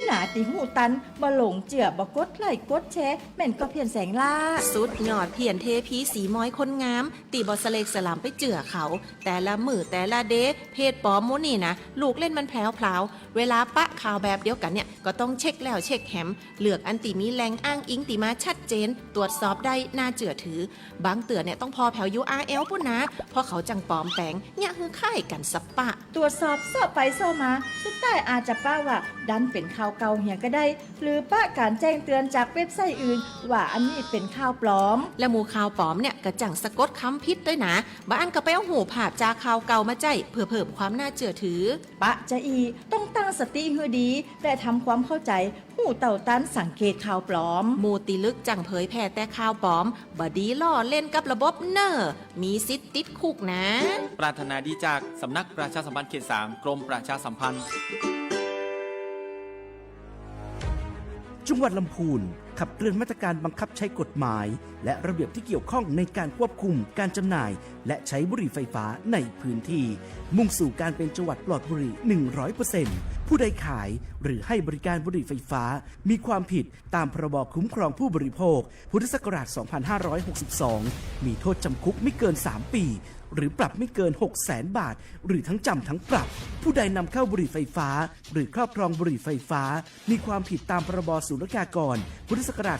หนาตีหูตันบ่หลงเจือบ่กดไลค์กดแชร์แม่นก็เพียนแสงล่าสุดยอดเพียนเทพีสีม้อยคนงามตีบอสเลกสลามไปเจือเขาแต่ละมือแต่ละเดเพจปลอมโมนี่นะลูกเล่นมันแผลวเวลาปะข่าวแบบเดียวกันเนี่ยก็ต้องเช็คแล้วเช็คแหมเลือกอันตีมีแรงอ้างอิงตีมาชัดเจนตรวจสอบได้น่าเจือถือบางเตือเนี่ยต้องพอแผว URL ปุ่นนะเพราะเขาจังปลอมแปลงเนี่ยคือค่ายกันสับปะตรวจสอบสอบไปสอบมาสุดท้ายอาจจะป้าว่าดันเป็นข่าวเก่าเหียก็ได้หรือป้าการแจ้งเตือนจากเว็บไซต์อื่นว่าอันนี้เป็นข่าวปลอมและหมู่ข่าวปลอมเนี่ยกระจังสะกดคำพิษด้วยนะบ้านก็ไปเอาหูภาพจากข่าวเก่ามาใจเพื่อเพิ่มความน่าเชื่อถือปะจะอีต้องตั้งสติให้ดีและทำความเข้าใจหูเต่าตันสังเกตข่าวปลอมหมู่ติลึกจังเผยแพร่แต่ข่าวปลอมบดีล่อเล่นกับระบบเนอร์มีสิทธิ์ติดคุกนะปรารถนาดีจากสำนักประชาสัมพันธ์เขต 3 กรมประชาสัมพันธ์จังหวัดลำพูนขับเคลื่อนมาตรการบังคับใช้กฎหมายและระเบียบที่เกี่ยวข้องในการควบคุมการจำหน่ายและใช้บุหรี่ไฟฟ้าในพื้นที่มุ่งสู่การเป็นจังหวัดปลอดบุหรี่ 100% ผู้ใดขายหรือให้บริการบุหรี่ไฟฟ้ามีความผิดตามพรบคุ้มครองผู้บริโภคพุทธศักราช 2562 มีโทษจำคุกไม่เกิน 3 ปีหรือปรับไม่เกิน 600,000 บาทหรือทั้งจำทั้งปรับผู้ใดนำเข้าบุหรี่ไฟฟ้าหรือครอบครองบุหรี่ไฟฟ้ามีความผิดตามพรบศุลกากรพุทธศักราช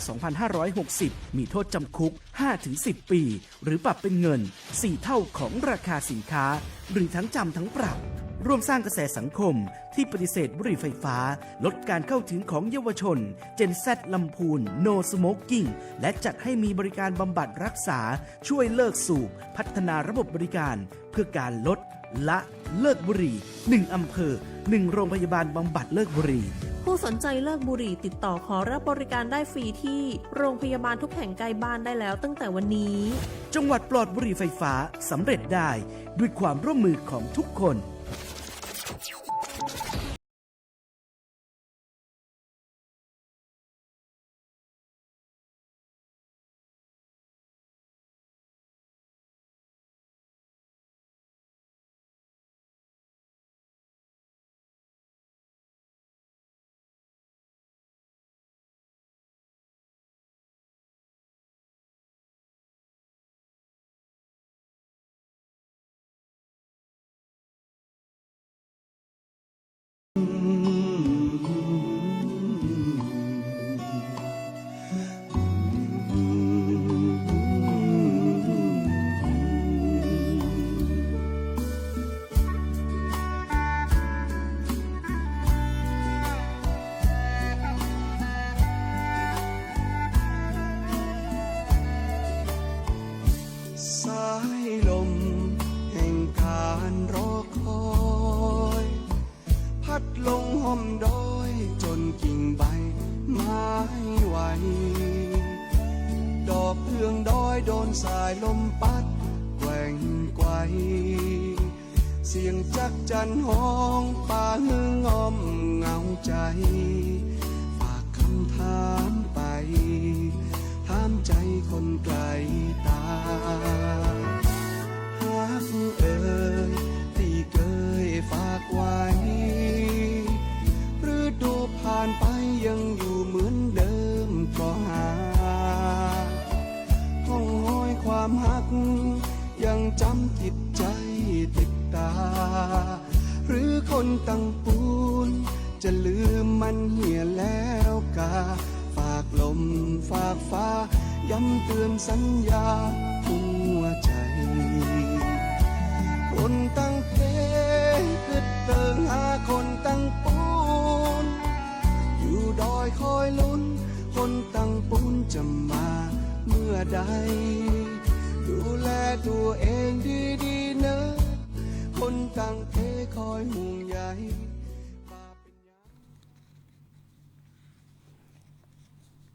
2560 มีโทษจำคุก 5-10 ปีหรือปรับเป็นเงิน 4 เท่าของราคาสินค้าหรือทั้งจำทั้งปรับร่วมสร้างกระแสสังคมที่ปฏิเสธบุหรี่ไฟฟ้าลดการเข้าถึงของเยาวชน Gen Z ลำพูน No Smoking และจัดให้มีบริการบำบัดรักษาช่วยเลิกสูบพัฒนาระบบบริการเพื่อการลดละเลิกบุหรี่1อำเภอ1โรงพยาบาลบำบัดเลิกบุหรี่ผู้สนใจเลิกบุหรี่ติดต่อขอรับบริการได้ฟรีที่โรงพยาบาลทุกแห่งใกล้บ้านได้แล้วตั้งแต่วันนี้จังหวัดปลอดบุหรี่ไฟฟ้าสำเร็จได้ด้วยความร่วมมือของทุกคนสายลมแห่งการรอคอยพัดลงห้อมดอยจนกิ่งใบไม้ไหวดอกเอื้องดอยโดนสายลมพัดแกว่งไกวเสียงจักจั่นห้องป่าหืองอมเงาใจฝากคำถามไปถามใจคนไกลตาฮักเอ่ยที่เคยฝากไว้ฤดูผ่านไปยังอยู่เหมือนเดิมก็หาห้องห้อยความฮักยังจำติดใจติดตาหรือคนตั้งปูนจะลืมมันเหี่ยแล้วกาฝากลมฝากฟ้าย้ำเตือนสัญญาหัวใจคนตั้งเพคือเติงหาคนตั้งปูนอยู่ดอยคอยลุ้นคนตั้งปูนจะมาเมื่อใดดูแลตัวเองดีๆเนอะคนตั้งเพคอยห่วงใย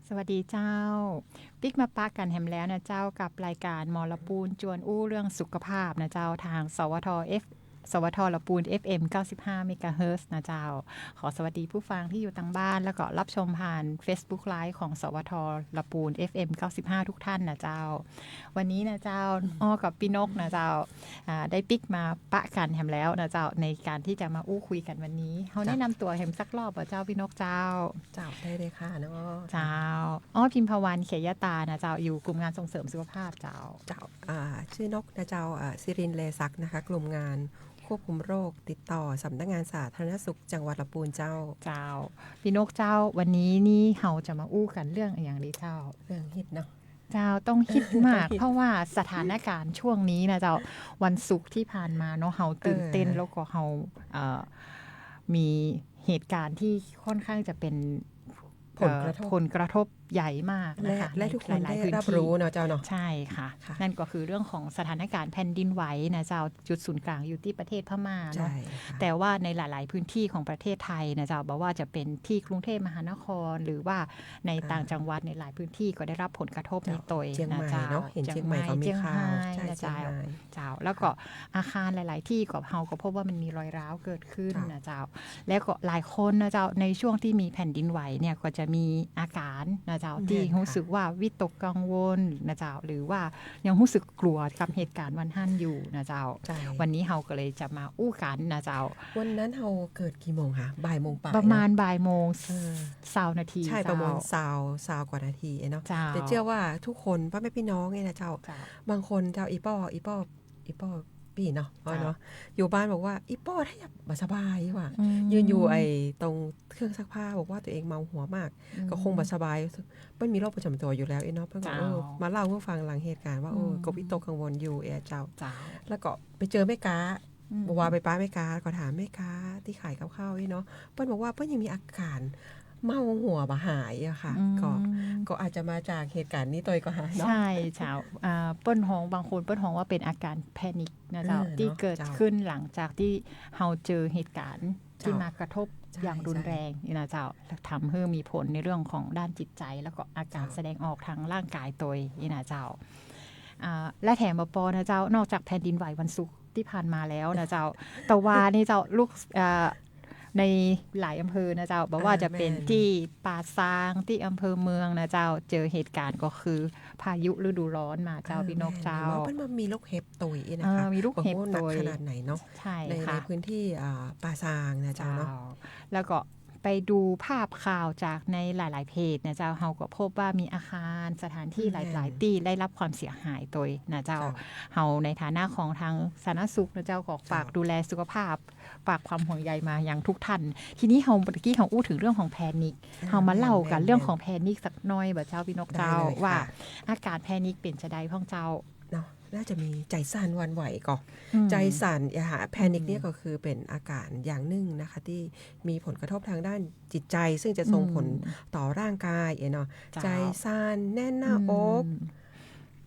สวัสดีเจ้าปิ๊กมาปะกันแฮมแล้วนะเจ้ากับรายการมอลปูนจวนอู้เรื่องสุขภาพนะเจ้าทางสวท สวทละปูน FM 95 เมกะเฮิรตซ์นะเจ้าขอสวัสดีผู้ฟังที่อยู่ทางบ้านแล้วก็รับชมผ่าน Facebook Live ของสวทละปูน FM 95 ทุกท่านนะเจ้าวันนี้นะเจ้าอ้อกับพี่นกนะเจ้าได้ปิกมาปะกันแฮมแล้วนะเจ้าในการที่จะมาอู้คุยกันวันนี้เขาแนะนำตัวแฮมสักรอบเจ้าพี่นกเจ้า เจ้าได้เลยค่ะน้องอ้อ เจ้าอ้อพิมพวันเขยตานะเจ้าอยู่กลุ่มงานส่งเสริมสุขภาพเจ้า เจ้าชื่อนกนะเจ้าสิรินทร์เลศักดิ์นะคะกลุ่มงานควบคุมโรคติดต่อสำนักงานสาธารณสุขจังหวัดลำพูนเจ้า เจ้าพี่นกเจ้าวันนี้นี่เราจะมาอู้กันเรื่องอย่างดีเจ้า เรื่องฮิตเนาะ เจ้าต้องคิดมาก ต้องคิด เพราะว่าสถานการณ์ช่วงนี้นะเจ้าวันศุกร์ที่ผ่านมาเนาะเฮาตื่นเต้นแล้วก็เฮามีเหตุการณ์ที่ค่อนข้างจะเป็นผลกระทบใหญ่มากนะคะ และทุกคน หลา ได้ ยๆพื้น รับ ที่ รู้เนาะเจ้าเนาะ ใช่ค่ะ ค่ะ นั่นก็คือเรื่องของสถานการณ์แผ่นดินไหวนะเจ้าจุดศูนย์กลางอยู่ที่ประเทศพม่าเนาะ ใช่ค่ะ แต่ว่าในหลายๆพื้นที่ของประเทศไทยนะเจ้าบอกว่าจะเป็นที่กรุงเทพมหานคร หรือว่าในต่างจังหวัดในหลายพื้นที่ก็ได้รับผลกระทบในตัว เชียงใหม่ นะเจ้า เนาะเห็นเชียงใหม่เขามีข่าวใช่ นะ เชียง เจ้า ใหม่ เจ้าแล้วก็อาคารหลาย ๆ ที่ก็เฮาก็พบว่ามันมีรอยร้าวเกิดขึ้นนะเจ้าแล้วก็หลายคนนะเจ้าในช่วงที่มีแผ่นดินไหวเนี่ยก็จะมีอาการนะเจ้าที่รู้สึกว่าวิตกกังวลนะเจ้าหรือว่ายังรู้สึกกลัวกับเหตุการณ์วันหั่นอยู่นะเจ้า ใช่ วันนี้เฮาก็เลยจะมาอู้กันนะเจ้า วันนั้นเราเกิดกี่โมงคะบ่ายโมงป่าย ประมาณ เน บ่ายโมง เออ 20 นาที ใช่ เจ้ ประมาณซาวกว่านาทีเนาะ เจ้า แต่เชื่อว่าทุกคนพ่อแม่พี่น้องเนี่ยนะเจ้า เจ้า บางคนเจ้าอีป้อปีเนาะเนาะอยู่บ้านบอกว่าอีป้อถ้าอยากบ่สบายว่ะ ยืนอยู่ไอ้ตรงเครื่องซักผ้าบอกว่าตัวเองเมาหัวมาก ก็คงบ่สบายเปิ้นมีโรคประจำตัวอยู่แล้วเนาะเปิ้นก็มาเล่าให้ฟังหลังเหตุการณ์ว่าก็วิตกกังวลอยู่เจ้า เจ้า แล้วก็ไปเจอแม่ค้าบอกว่าไปป้าแม่ค้าก็ถามแม่ค้าที่ขายกับข้าวเนาะเปิ้นบอกว่าเปิ้นยังมีอาการเมาหัวบ่หายอะค่ะก็อาจจะมาจากเหตุการณ์นี้ตัวก็หาเนาะ ใช่เจ้าเปิ้นฮ้องบางคนเปิ้นฮ้องว่าเป็นอาการแพนิคนะเจ้า ที่เกิดขึ้นหลังจากที่เฮาเจอเหตุการณ์ที่มากระทบอย่างรุนแรงนี่นะเจ้าทำให้มีผลในเรื่องของด้านจิตใจแล้วก็อาการแสดงออกทางร่างกายตัวนี่นะเจ้าและแถมปอนะเจ้านอกจากแผ่นดินไหววันศุกร์ที่ผ่านมาแล้วนะเจ้าตะวานี่เจ้าลูกในหลายอำเภอนะเจ้าบอกว่าจะเป็นที่ป่าซางที่อำเภอเมืองนะเจ้าเจอเหตุการณ์ก็คือพายุฤดูร้อนมาเจ้าพี่นกเจ้า เปิ้นมีลูกเห็บตุยนะคะ มีลูกเห็บ หนั ตุย ขนาดไหนเนาะ ใช่ ใน ค่ะ พื้นที่ป่าซางนะเจ้าเนาะ แล้วก็ไปดูภาพข่าวจากในหลาย ๆ เพจนะเจ้าเฮาก็พบว่ามีอาคารสถานที่หลาย ๆ ที่ได้รับความเสียหายตัวนะเจ้าเฮาในฐานะของทางสาธารณสุขนะเจ้าก็ฝากดูแลสุขภาพฝากความห่วงใยมาอย่างทุกท่านทีนี้เฮาเมื่อกี้เฮาอู้ถึงเรื่องของแพนิคเฮามาเล่ากันเรื่องของแพนิคสักหน่อยบ่เจ้าพี่นกเจ้าว่าอาการแพนิคเป็นจะใดพ่องเจ้า เนาะน่าจะมีใจสั่นหวันไหวก่อนใจสั่นแพนิคเนี่ยก็คือเป็นอาการอย่างหนึ่งนะคะที่มีผลกระทบทางด้านจิตใจ ซึ่งจะส่งผลต่อร่างกายเนาะใจสั่นแน่นหน้าอก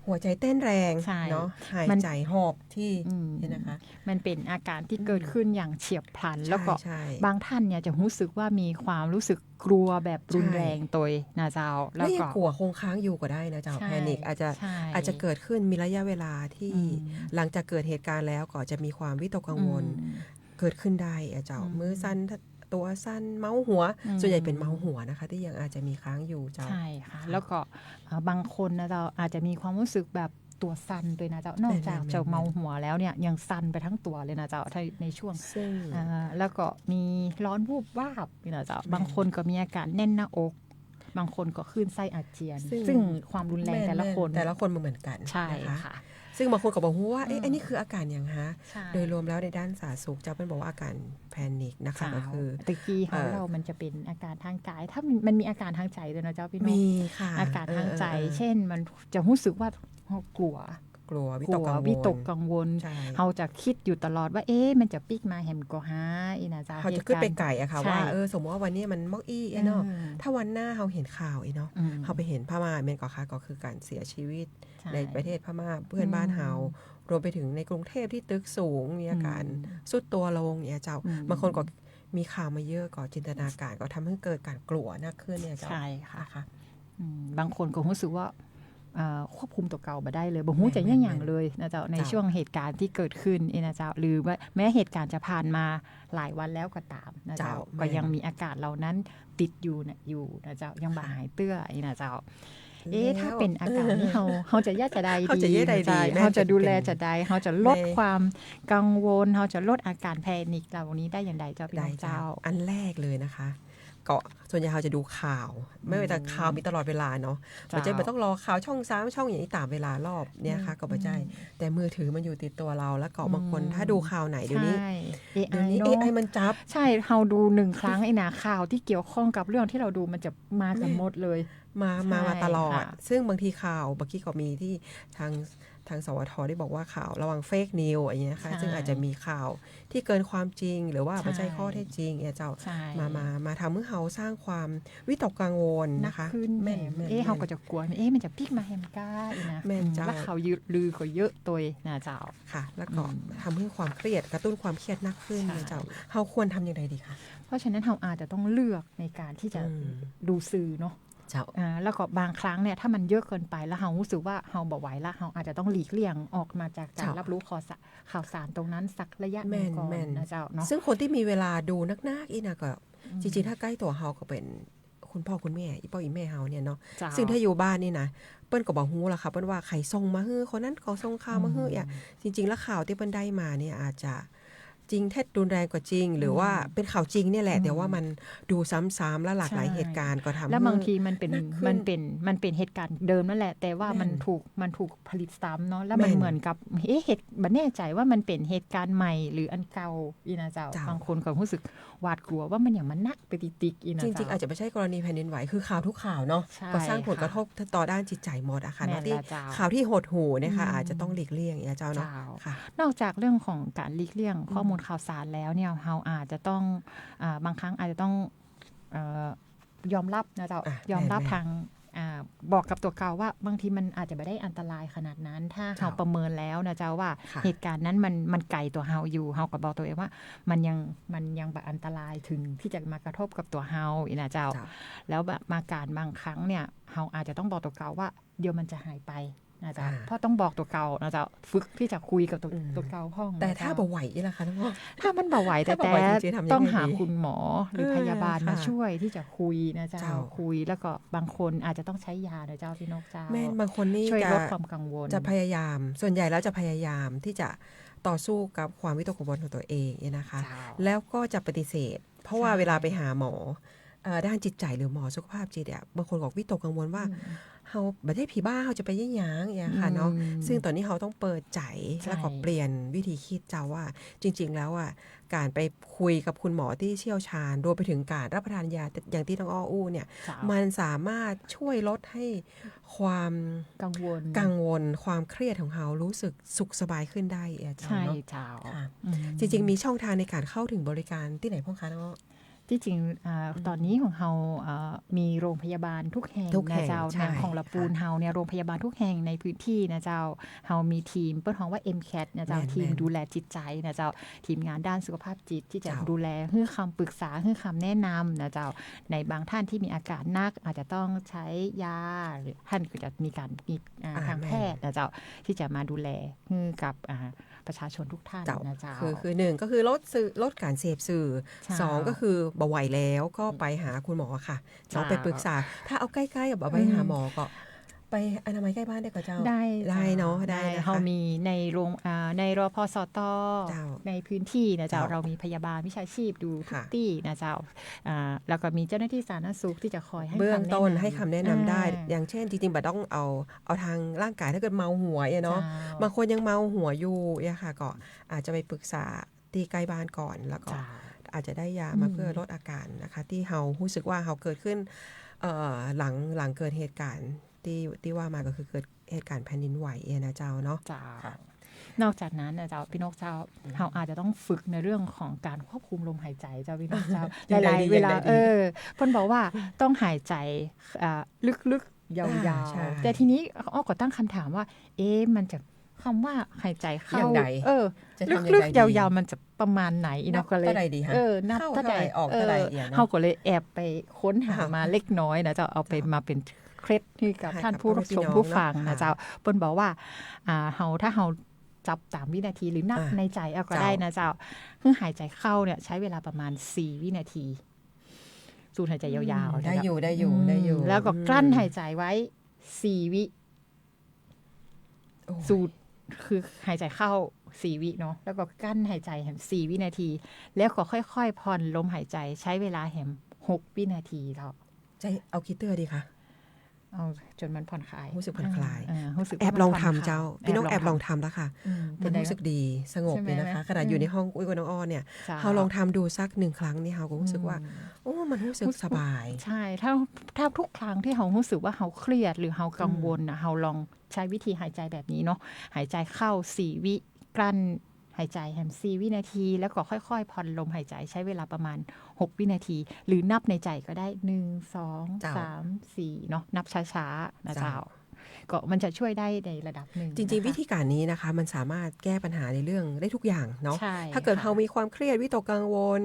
หัวใจเต้นแรงเนาะหายใจหอบที่เนี่ยนะคะ มันเป็นอาการที่เกิดขึ้นอย่างเฉียบพลันแล้วก็ ใช่ บางท่านเนี่ยจะรู้สึกว่ามีความรู้สึกกลัวแบบรุนแรงตัวนะเจ้าแล้วก็ กลัวคงค้างอยู่ก็ได้นะเจ้า ใช่ แพนิคอาจจะเกิดขึ้นมีระยะเวลาที่หลังจากเกิดเหตุการณ์แล้วก็จะมีความวิตกกังวลเกิดขึ้นได้เจ้ามือสั่นตัวสั่นเมาหัวส่วนใหญ่เป็นเมาหัวนะคะที่ยังอาจจะมีค้างอยู่เจ้า ใช่ค่ะแล้วก็บางคนนะเจ้าอาจจะมีความรู้สึกแบบตัวสั่นด้วยนะเจ้านอกจากจะเมาหัวแล้วเนี่ยยังสั่นไปทั้งตัวเลยนะเจ้าในช่วงแล้วก็มีร้อนวูบวาบนี่นะเจ้าบางคนก็มีอาการแน่นหน้าอกบางคนก็คลื่นไส้อาเจียนซึ่งความรุนแรงแต่ละคนไม่เหมือนกัน ใช่ค่ะ ซึ่งบางคนก็บอกว่าอันนี้คืออาการอย่างฮะโดยรวมแล้วในด้านสาธารณสุขจะเป็นบอกว่าอาการแพนิคนะคะก็คือตะกี้ของเรามันจะเป็นอาการทางกายถ้ามันมีอาการทางใจด้วยนะเจ้าพี่น้อง มีค่ะ อาการทางใจเช่นมันจะรู้สึกว่ากลัววิตกกังวลเราจะคิดอยู่ตลอดว่ามันจะปิกมาแหมก็หาอีนะเจ้าเขาจะขึ้นไปไก่อะค่ะว่าสมมติว่าวันนี้มันมอกอี้เนาะถ้าวันหน้าเราเห็นข่าวเนาะเขาไปเห็นพม่าเมนก็ค่ะก็คือการเสียชีวิตในประเทศพม่าเพื่อนบ้านเฮารวมไปถึงในกรุงเทพที่ตึกสูงมีอาการสุดตัวลงเนี่ยเจ้าบางคนก็มีข่าวมาเยอะก็จินตนาการก็ทำให้เกิดการกลัวมากขึ้นเนี่ยเจ้าใช่ค่ะบางคนก็รู้สึกว่า ควบคุมตัวเก่าบ่ได้เลยบ่ฮู้จะยังหยังเลยนะเจ้าในช่วงเหตุการณ์ที่เกิดขึ้นนะเจ้าหรือว่าแม้เหตุการณ์จะผ่านมาหลายวันแล้วก็ตามนะเจ้าก็ยังมีอาการเหล่านั้นติดอยู่นะเจ้ายังบ่หายเตื้อนะเจ้าถ้าเป็นอาการนี้เขาจะย่าจะใดดีเขาจะดูแลจะใดเขาจะลดความกังวลเขาจะลดอาการแพนิคเหล่านี้ได้อย่างไรเจ้าพี่น้องเจ้าอันแรกเลยนะคะก็ส่วนใหญ่เราจะดูข่าวไม่ว่าแต่ข่าวมีตลอดเวลาเนาะปัจจัยมันต้องรอข่าวช่อง3ช่องอย่างนี้ตามเวลารอบเนี่ยค่ะก็ปัจจัยแต่มือถือมันอยู่ติดตัวเราแล้วก็บางคนถ้าดูข่าวไหนเดี๋ยวนี้ AI มันจับใช่เราดู1ครั้งไอ้นะข่าวที่เกี่ยวข้องกับเรื่องที่เราดูมันจะมากันหมดเลยมาตลอดซึ่งบางทีข่าวบางทีก็มีที่ทางสวทได้บอกว่าข่าวระวังเฟกนิวอะไรเงี้ยค่ะซึ่งอาจจะมีข่าวที่เกินความจริงหรือว่าไม่ใช่ข้อเท็จจริงเจ้ามาทำให้เขาสร้างความวิตกกังวลนะคะแม่เขาก็จะกลัวมันจะพลิกมาแฮมก้านะแล้วข่าวลือก็เยอะตัวนะเจ้าค่ะแล้วก็ทำให้ความเครียดกระตุ้นความเครียดนักขึ้นนะเจ้าเขาควรทำอย่างไรดีคะเพราะฉะนั้นเราอาจจะต้องเลือกในการที่จะดูสื่อเนาะแล้วก็บางครั้งเนี่ยถ้ามันเยอะเกินไปแล้วเรารู้สึกว่าเราบ่ไหวแล้วเราอาจจะต้องหลีกเลี่ยงออกมาจากการรับรู้ข่าวสารตรงนั้นสักระยะนึงก่อนนะเจ้าเนาะซึ่งคนที่มีเวลาดูนักๆอีนะก็จริงๆถ้าใกล้ตัวเราก็เป็นคุณพ่อคุณแม่อีพ่ออีแม่เฮาเนี่ยเนาะซึ่งถ้าอยู่บ้านนี่นะเปิ้นก็บ่ฮู้ล่ะค่ะเปิ้นว่าใครส่งมาฮื้อคนนั้นเขาส่งข่าวมาฮื้ออ่ะจริงๆแล้วข่าวที่เปิ้นได้มาเนี่ยอาจจะจริงเท็จรุนแรงกว่าจริงหรือว่าเป็นข่าวจริงเนี่ยแหละแต่ว่ามันดูซ้ำๆและหลากหลายเหตุการณ์ก็ทำแล้วบางทีมันเป็นเหตุการณ์เดิมนั่นแหละแต่ว่ามันถูกผลิตซ้ำเนาะแล้วมันเหมือนกับเหตุบัดแน่ใจว่ามันเป็นเหตุการณ์ใหม่หรืออันเก่าอีนะเจ้าบางคนก็รู้สึกหวาดกลัวว่ามันอย่างมันนักไปติกอีนะจริงๆอาจจะไม่ใช่กรณีแผ่นดินไหวคือข่าวทุกข่าวเนาะก็สร้างผลกระทบต่อด้านจิตใจหมดอะค่ะที่ข่าวที่หดหู่เนี่ยค่ะอาจจะต้องหลีกเลี่ยงเจ้าเนาะนอกจากเรื่องของการหลีกเลี่ยงข้อมูลข่าวสารแล้วเนี่ยเราอาจจะต้องบางครั้งอาจจะต้องยอมรับนะเจ้ายอมรับทางบอกกับตัวเก่าว่าบางทีมันอาจจะไม่ได้อันตรายขนาดนั้นถ้าเราประเมินแล้วนะเจ้าว่าเหตุการณ์นั้นมันไกลตัวเราอยู่เราก็บอกตัวเองว่ามันยังแบบอันตรายถึงที่จะมากระทบกับตัวเราอีนะเจ้าแล้วแบบมาการบางครั้งเนี่ยเราอาจจะต้องบอกตัวเก่าว่าเดี๋ยวมันจะหายไปนะจ๊ะเพราะต้องบอกตัวเก่านะจ๊ะฝึกที่จะคุยกับตัวเก่าห้องแต่ถ้าบ่ไหวนี่ล่ะคะน้องถ้ามันบ่ไหวแต่ต้องหาคุณหมอหรือพยาบาลมาช่วยที่จะคุยนะจ๊ะคุยแล้วก็บางคนอาจจะต้องใช้ยานะเจ้าพี่นกเจ้าแม่บางคนนี่ช่วยลดความกังวลจะพยายามส่วนใหญ่แล้วจะพยายามที่จะต่อสู้กับความวิตกกังวลของตัวเองนะคะแล้วก็จะปฏิเสธเพราะว่าเวลาไปหาหมอด้านจิตใจหรือหมอสุขภาพจิตเนี่ยบางคนบอกวิตกกังวลว่าเขาไม่ได้ผีบ้าเขาจะไปย่างอย่างค่ะเนาะซึ่งตอนนี้เขาต้องเปิดใจแล้วก็เปลี่ยนวิธีคิดเจ้าว่าจริงๆแล้วอ่ะการไปคุยกับคุณหมอที่เชี่ยวชาญรวมไปถึงการรับประทานยาอย่างที่น้องอ้ออู้เนี่ยมันสามารถช่วยลดให้ความกังวลความเครียดของเขารู้สึกสุขสบายขึ้นได้เจ้าเนาะจริงๆมีช่องทางในการเข้าถึงบริการที่ไหนพ่อคะน้องที่จริงตอนนี้ของเรามีโรงพยาบาลทุกแห่งนะเจ้าในของละปูนเฮาเนี่ยโรงพยาบาลทุกแห่งในพื้นที่นะเจ้าเฮามีทีมเปิ้ลฮ้องว่า MCAT นะเจ้าทีมดูแลจิตใจนะเจ้าทีมงานด้านสุขภาพจิตที่จะดูแลให้คำปรึกษาให้คำแนะนำนะเจ้าในบางท่านที่มีอาการหนักอาจจะต้องใช้ยาหรือท่านก็จะมีการมีทางแพทย์นะเจ้าที่จะมาดูแลให้กับประชาชนทุกท่านนะเจ้าคือ1ก็คือลดการเสพสื่อ2ก็คือบ่ไหวแล้วก็ไปหาคุณหมอค่ะเราไปปรึกษาถ้าเอาใกล้ๆกับเอาไปหาหมอก็ไปอนามัยใกล้บ้านได้ก็เจ้าได้เนาะได้เขามีในโรงในรพสตในพื้นที่นะเจ้าเรามีพยาบาลวิชาชีพดูทุกที่นะเจ้าแล้วก็มีเจ้าหน้าที่สาธารณสุขที่จะคอยให้เบื้องต้นให้คำแนะนำได้อย่างเช่นจริงๆบ่ต้องเอาทางร่างกายถ้าเกิดเมาหัวเนาะบางคนยังเมาหัวอยู่เนี่ยค่ะก็อาจจะไปปรึกษาที่ใกล้บ้านก่อนแล้วก็อาจจะได้ยามาเพื่อลดอาการนะคะที่เฮารู้สึกว่าเฮาเกิดขึ้นหลังเกิดเหตุการณ์ที่ว่ามาก็คือเกิดเหตุการณ์แผ่นดินไหวนะเจ้าเนาะนอกจากนั้นนะเจ้าพี่นกเจ้าเราอาจจะต้องฝึกในเรื่องของการควบคุมลมหายใจเจ้าพี่นกเจ้าหลายๆเวลาเพิ่นบอกว่าต้องหายใจลึกๆยาวๆแต่ทีนี้อ้อก็ตั้งคำถามว่ามันจะคำว่าหายใจเข้าลึกๆยาวๆมันจะประมาณไหนอีนกก็เลยนับเท่าใดออกเท่าใดเขาก็เลยแอบไปค้นหามาเล็กน้อยนะเจ้าเอาไปมาเป็น เคล็ดให้กับ ให้กับ ท่านผู้รับชม พ่อแม่พี่น้อง ผู้ฟัง เนอะ นะเจ้าเปิ้นบอกว่าถ้าเฮาจับตามวินาทีหรือนับในใจเอาก็ได้นะเจ้าคือหายใจเข้าเนี่ยใช้เวลาประมาณ4วินาทีสูดหายใจยาวๆ ได้อยู่ได้อยู่ ม ได้อยู่ แล้วก็กลั้นหายใจไว้4วิ โอ้ย สูดคือหายใจเข้า4วิเนาะแล้วก็กั้นหายใจแหม4วินาที แล้วก็ค่อยๆผ่อนลมหายใจใช้เวลาแหม6วินาทีแล้ว ใจเอาคิตเตอร์ดีคะ เอาจนมันผ่อนคลาย รู้สึกผ่อนคลาย รู้สึก แอบ ว่ามัน ลอง ผ่น ทำ คลย เจ้าพี่น้องแอบลองทำแล้วค่ะ เป็ มัน น ไง รู้สึกดีสงบ ใช่ไหม ดีนะคะขณะอยู่ในห้องอุ้ยกับน้องอ้อเนี่ย จ้า เราลองทำดูสัก1 ครั้งนี่เราก็รู้สึกว่า โอ้มันรู้สึกสบาย ใช่ถ้าทุกครั้งที่เรารู้สึกว่าเราเครียดหรือเรากังวลนะเราลองใช้วิธีหายใจแบบนี้เนาะหายใจเข้า4วิกลั้นหายใจแหม4วินาที แล้วก็ค่อยๆผ่อนลมหายใจใช้เวลาประมาณ6วินาที หรือนับในใจก็ได้1 2 เจ้า 3 4เนาะนับช้าๆนะเจ้า เจ้า ก็มันจะช่วยได้ในระดับหนึ่ง จริงๆ วิธีการนี้นะคะมันสามารถแก้ปัญหาในเรื่องได้ทุกอย่างเนาะ ใช่ ถ้าเกิด ค่ะ เรามีความเครียดวิตกกังวล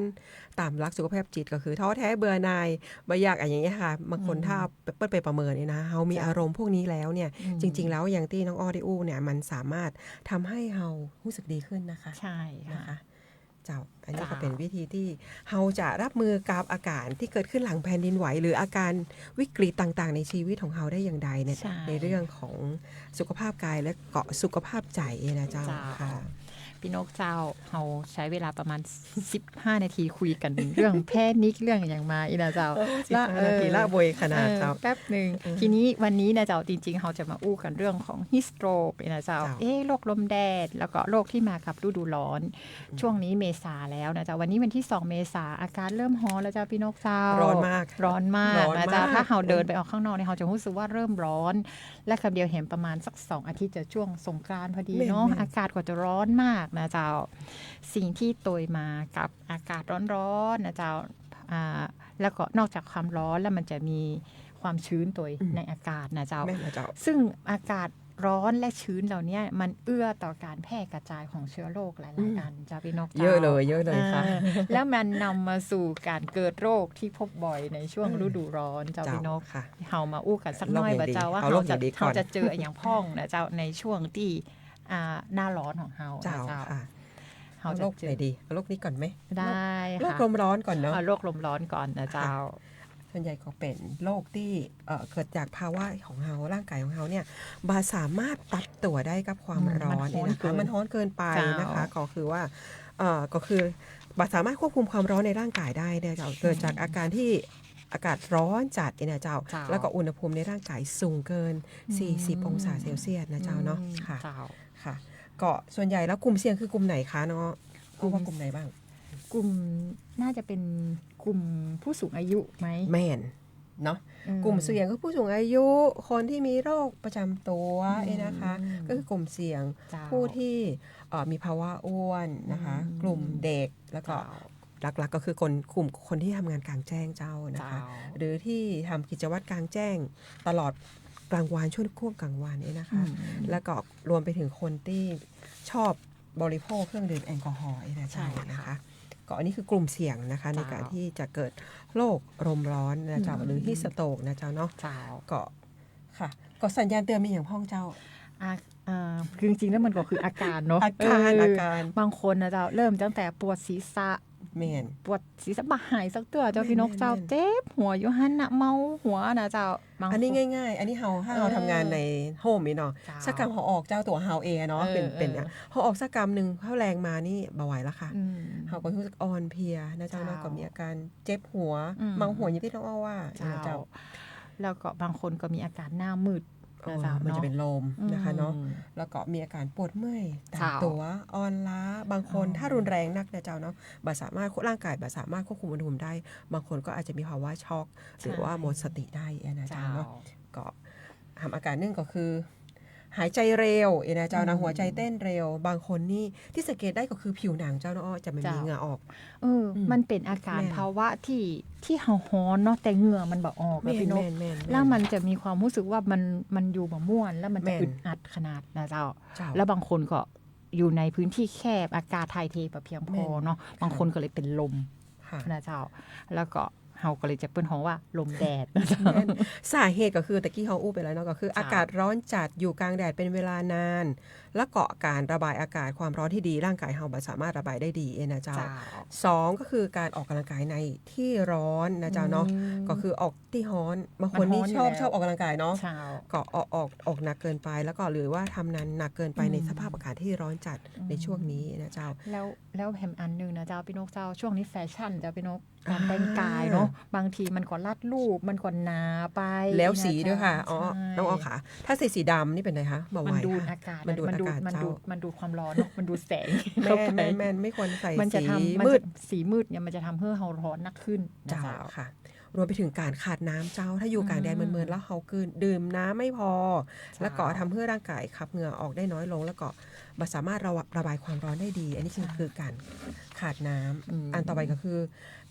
ตามหลักสุขภาพจิตก็คือท้อแท้เบื่อหน่ายบ่อยากอะไรอย่างเงี้ยค่ะบางคนถ้าเปิดไปประเมินเนี่ยนะเรามีอารมณ์พวกนี้แล้วเนี่ยจริง ๆ แล้วอย่างที่น้องอ้อได้อู้เนี่ยมันสามารถทำให้เรารู้สึกดีขึ้นนะคะ ใช่ นะ ค่ะ คะเจ้าอันนี้ก็ เจ้า เป็นวิธีที่เราจะรับมือกับอาการที่เกิดขึ้นหลังแผ่นดินไหวหรืออาการวิกฤตต่างๆ ในชีวิตของเราได้อย่างใดเนี่ย ใช่ ในเรื่องของสุขภาพกายและเกาะสุขภาพใจนะเจ้า เจ้า ค่ะ พี่นกเจ้าเราใช้เวลาประมาณ 15 นาทีคุยกันเรื่องแพนิคเรื่องอย่างมาอีนะเจ้า 15 นาทีละบวยขนาดเจ้า แป๊บหนึ่งทีนี้วันนี้นะเจ้าจริงๆเราจะมาอู้กันเรื่องของฮิสโตรกนะเจ้า เจ้า โรคลมแดดแล้วก็โรคที่มากับฤดูร้อน ช่วงนี้เมษาแล้วนะเจ้าวันนี้วันที่2 เมษาอากาศเริ่มร้อนแล้วเจ้าพี่นกเจ้า ร้อนมาก ร้อนมาก ร้อน นะเจ้าม าก ถ้าเราเดินไปออกข้างนอกเนี่ยเราจะรู้สึกว่าเริ่มร้อน และคำเดียวเห็นประมาณสัก2 อาทิตย์จะช่วงสงกรานต์พอดีเนาะอากาศก็จะร้อนมากนะเจ้า สิ่งที่โตยมากับอากาศร้อนๆนะเจ้าแล้วก็นอกจากความร้อนแล้วมันจะมีความชื้นโตยในอากาศนะเจ้า แม่นนะเจ้า ซึ่งอากาศร้อนและชื้นเหล่านี้มันเอื้อต่อการแพร่กระจายของเชื้อโรคหลายๆอันเจ้าพี่นกจ้า เยอะเลยค่ะ แล้วมันนำมาสู่การเกิดโรคที่พบบ่อยในช่วงฤดูร้อนเจ้าพี่นก ค่ะ เฮามาอู้กันสักหน้อย เอาโรค บ่เจ้าว่า เอาโร เฮา ค จะ อย่างดีก่อน เฮาจะเจออย่างพ่องนะเจ้าในช่วงที่หน้าร้อนของเฮา เจ้า นะเจ้า ค่ะ เฮา เอา จะ โรค เจ ไหน อ ดีเอาโรคนี้ก่อนไหม ได้ โรค ค่ะ ลมร้อนก่อนเนาะ เอาโรคลมร้อนก่อนนะเจ้า ส่วนใหญ่ก็เป็นโรคที่เกิดจากภาวะของเราร่างกายของเราเนี่ยบาสามารถปรับตัวได้กับความร้อนเนี่ยนะคะมันร้อนเกินไปนะคะก็คือว่าก็คือบาสามารถควบคุมความร้อนในร่างกายได้เนี่ยเจ้าเกิดจากอาการที่อากาศร้อนจัดเนี่ยเจ้า เจ้า แล้วก็อุณหภูมิในร่างกายสูงเกิน 40 องศาเซลเซียสนะเจ้าเนาะค่ะ เจ้า ค่ะก็ส่วนใหญ่แล้วกลุ่มเสี่ยงคือกลุ่มไหนคะเนาะเพราะว่ากลุ่มไหนบ้าง กลุ่มน่าจะเป็นกลุ่มผู้สูงอายุไหม แม่นเนาะกลุ่มเสี่ยงก็ผู้สูงอายุคนที่มีโรคประจำตัวนะคะ ก็คือกลุ่มเสี่ยง เจ้า ผู้ที่มีภาวะอ้วนนะคะ กลุ่มเด็กแล้วก็ เจ้า หลักๆก็คือกลุ่มคนที่ทำงานกลางแจ้งเจ้านะคะ เจ้า หรือที่ทำกิจวัตรกลางแจ้งตลอดกลางวันช่วงกลางวันนี่นะคะ แล้วก็รวมไปถึงคนที่ชอบบริโภคเครื่องดื่มแอลกอฮอล์นะ ใช่ เจ้า ค่ะ นะคะก็อันนี้คือกลุ่มเสี่ยงนะคะ เจ้า ในการที่จะเกิดโรคลมร้อนนะเจ้าหรือฮิสโตกนะเจ้าเนาะ เจ้า ก็ค่ะก็สัญญาณเตือนมีอย่างพ้องเจ้า คือจริงๆแล้วมันก็คืออาการเนาะ อาการ บางคนนะเจ้าเริ่มตั้งแต่ปวดศีรษะ แมน ปวดศีรษะบ่หายสักเตื้อเจ้าพี่นก แม่น เจ้า แม่น เจ็บหัวอยู่หันนะเมาหัวนะเจ้าบาง อันนี้ ค ง่ายๆ อันนี้ถ้าเราทำงานในโฮมนี่เนาะ เจ้า สักกรรมเขาออกเจ้าตัวเฮาเองเนาะเป็นเขาออกสักกรรมหนึ่งเขาแรงมานี่บ่ไหวแล้วค่ะ อืม เขาก็รู้สึกอ่อนเพลียนะเจ้าเนาะ เจ้า ก็มีอาการเจ็บหัว อืม เมาหัวอย่างที่น้องอ้อว่า เจ้า นะเจ้า แล้วก็บางคนก็มีอาการหน้ามืดนะเจ้า มันจะเป็นลมนะคะเนาะ อืม แล้วก็มีอาการปวดเมื่อยตาม เจ้า ตัวอ่อนล้าบางคน อ๋อ ถ้ารุนแรงนักนะเจ้าเนาะสามารถร่างกายสามารถควบคุมอุณหภูมิได้ บางคนก็อาจจะมีภาวะช็อกหรือว่าหมดสติได้นะเจ้า เจ้า เนาะก็ทำอาการหนึ่งก็คือ หายใจเร็วนะเจ้านะหัวใจเต้นเร็ว บางคนนี่ที่สังเกตได้ก็คือผิวหนังเจ้าเนาะอ้อจะไม่มีเหงื่อออก มันเป็นอาการ แม่น ภาวะที่เฮาฮ้อนเนาะแต่เหงื่อมันบ่ออกอะพี่นก แม่น แล้วมันจะมีความรู้สึกว่ามันอยู่บ่ม่วน แล้วมันจะ แม่น อึดอัดขนาดนะเจ้า เจ้า แล้วบางคนก็อยู่ในพื้นที่แคบอากาศถ่ายเทแบบเพียงพอ แม่น เนาะบางคนก็เลยเป็นลม ค่ะ นะเจ้า แล้วก็ เฮาก็เลยจะเปิ้นฮ้องว่าลมแดดนะเจ้า แม่นสาเหตุก็คือตะกี้เฮาอู้ไปแล้วเนาะก็คือ จ้ะ อากาศร้อนจัดอยู่กลางแดดเป็นเวลานาน และเกาะการระบายอากาศความร้อนที่ดีร่างกายเฮาบ่สามารถระบายได้ดีนะเจ้า เจ้า สองก็คือการออกกำลังกายในที่ร้อนนะเจ้าเนาะก็คือออกที่ร้อนบางคนนี่ มันร้อนอยู่ ชอบ แล้ว ชอบออกกำลังกายเนาะ เจ้า ก็ออกหนักเกินไปแล้วก็หรือว่าทำนั้นหนักเกินไปในสภาพอากาศที่ร้อนจัดในช่วงนี้นะเจ้า แล้วแถมอันหนึงนะเจ้าพี่นกเจ้าช่วงนี้แฟชั่นเจ้าพี่นก อ่า การแต่งกายเนาะบางทีมันก็รัดรูปมันก็หนาไป แล้วสี นะ ด้วยค่ะ เจ้า อ๋อ ใช่ น้องอ๋อค่ะ ถ้าใส่สีดำนี่เป็นไงคะมาไหว มันดูด ค่ะ อากาศ มันดูดอากาศ มัน เจ้า ดูดความร้อนเนาะมันดูดแสง แม่ เข้าไป แม่ไม่ควรใส่ มันจะ สี ทำ มืด สีมืดเนี่ยมันจะทำให้เราร้อนนักขึ้นนะ เจ้า เจ้า ค่ะ รวมไปถึงการขาดน้ำเจ้า ถ้าอยู่กลางแดดเมินๆแล้วเขากินดื่มน้ำไม่พอ แล้วก็ทำให้ร่างกายขับเหงื่อออกได้น้อยลง แล้วก็บ่สามารถระบายความร้อนได้ดี อันนี้คือการขาดน้ำอันต่อไปก็คือ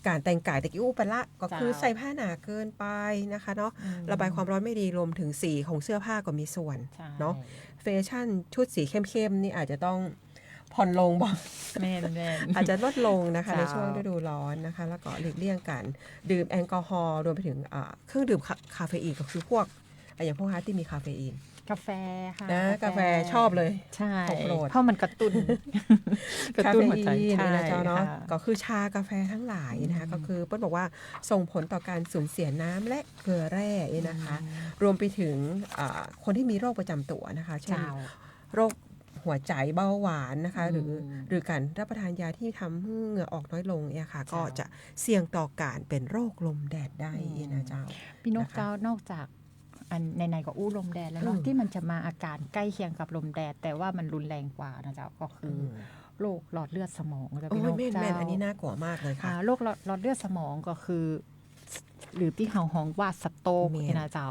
การแต่งกายตะกี้อู้ไปละก็คือ เจ้า ใส่ผ้าหนาเกินไปนะคะเนาะระบายความร้อนไม่ดีรวมถึงสีของเสื้อผ้าก็มีส่วน ใช่ เนาะแฟชั่นชุดสีเข้มๆนี่อาจจะต้องผ่อนลงบ้าง แม่นแม่น อาจจะลดลงนะคะ เจ้า ในช่วงฤดูร้อนนะคะ แล้วก็หลีกเลี่ยงกันดื่มแอลกอฮอล์รวมไปถึงเครื่องดื่มคาเฟอีนก็คือพวกอย่างพวกฮาร์ที่มีคาเฟอีน กาแฟค่ะ นะกาแฟชอบเลย ใช่ ของโปรด เพราะมันกระตุ้น กระ คา ตุ้น เฟ หัวใจ อีน ใช่ นะเจ้าเนาะ ค่ะ ก็คือชากาแฟทั้งหลายนะคะก็คือเปิ้ลบอกว่าส่งผลต่อการสูญเสียน้ำและเกลือแร่นะคะ รวมไปถึงคนที่มีโรคประจำตัวนะคะเช่น เจ้า โรคหัวใจเบาหวานนะคะหรือการรับประทานยาที่ทำให้เหงื่อออกน้อยลงเนี่ยค่ะก็จะเสี่ยงต่อการเป็นโรคลมแดดได้นะเจ้า พี่นก นะคะ เจ้านอกจากอันในก็อู้ลมแดดแล้วเนาะที่มันจะมาอาการใกล้เคียงกับลมแดด แต่ว่ามันรุนแรงกว่านะเจ้าก็คืออโรคหลอดเลือดสมองจะ โอ้ พี่น ย ก แม่น เจ้า แม่นอันนี้น่ากลัวมากเลยค่ะ โรคหลอดเลือดสมองก็คือ หรือที่เฮาฮ้องว่าสโตรก แม่น เนี่ยนะเจ้า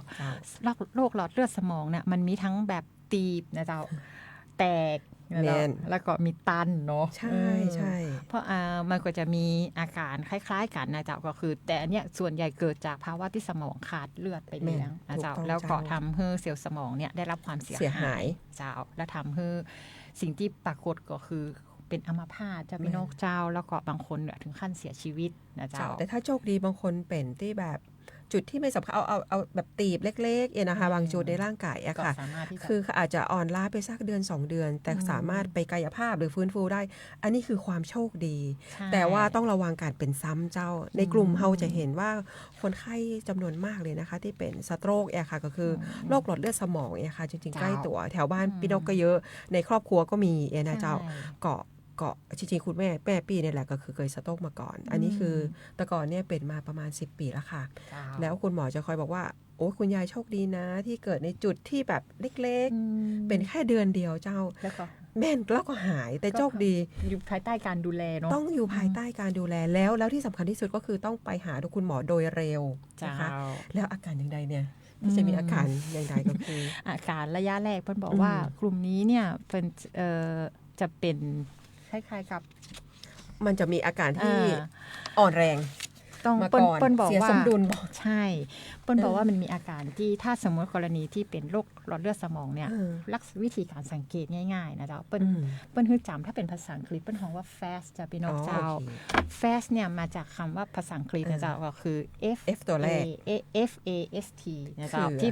เจ้า โรคหลอดเลือดสมองเนี่ยมันมีทั้งแบบตีบนะเจ้าแตกนะเจ้าแล้วก็มีตันเนาะ ใช่ใช่ เพราะมันก็จะมีอาการคล้ายๆกันนะเจ้าก็คือ แต่อันเนี้ยส่วนใหญ่เกิดจากภาวะที่สมองขาดเลือดไปเลี้ยงนะเจ้าแล้วก็ทำให้เซลล์สมองเนี่ยได้รับความเสียหายเจ้าและทำให้สิ่งที่ปรากฏก็คือเป็นอัมพาตเจ้าพี่นกเจ้าแล้วก็บางคนเนี่ยถึงขั้นเสียชีวิตนะเจ้า แต่ถ้าโชคดีบางคนเป็นที่แบบจุดที่ไม่สำคัญเอาแบบตีบเล็กๆนะคะบางจุดในร่างกายอะ ก็ ค่ะ สามารถที่จะ คืออาจจะอ่อนล้าไปสักเดือน 2 เดือน แต่สามารถไปกายภาพหรือฟื้นฟูได้ อันนี้คือความโชคดี ใช่ แต่ว่าต้องระวังการเป็นซ้ำเจ้า ในกลุ่มเราจะเห็นว่าคนไข้จำนวนมากเลยนะคะ ที่เป็นสโตรกค่ะก็คือโรคหลอดเลือดสมองค่ะจริงๆใกล้ตัวแถวบ้านพี่นกก็เยอะในครอบครัวก็มีนะเจ้า ใช่ เกาะจริงๆคุณแม่ปีเนี่ยแหละก็คือเคยสโตรกมาก่อน อันนี้คือแต่ก่อนเนี่ยเป็นมาประมาณ10 ปีแล้วค่ะ เจ้า แล้วคุณหมอจะคอยบอกว่าโอ้คุณยายโชคดีนะ ที่เกิดในจุดที่แบบเล็กๆ เป็นแค่เดือนเดียวเจ้า แล้วก็ แม่นแล้วก็หายแต่โชคดี อยู่ภายใต้การดูแลเนาะ ต้องอยู่ภายใต้การดูแลแล้วที่สำคัญที่สุดก็คือต้องไปหาดูคุณหมอโดยเร็ว เจ้า นะคะแล้วอาการอย่างใดเนี่ยที่จะมีอาการอย่างใดก็คือ อาการระยะแรกเพิ่นบอกว่ากลุ่มนี้เนี่ยเป็นจะเป็นคล้ายๆกับ มันจะมีอาการที่ อ่า อ่อนแรง ต้อง มา เปิ้ ก่ ล อน เปิ้ลบอก เสีย ว่า สมดุลบอก ใช่เปิ้ลบอกว่ามันมีอาการที่ถ้าสมมติกรณีที่เป็นโรคหลอดเลือดสมองเนี่ยวิธีการสังเกตง่ายๆนะเจ้าเปิ้ลคือจำถ้าเป็นภาษาอังกฤษเปิ้ลฮ้องว่า fast จะพี่นกเจ้า fast เนี่ยมาจากคำว่าภาษาอังกฤษนะเจ้าก็คือ F ตัวแรก F A S T นะเจ้า คือ ที่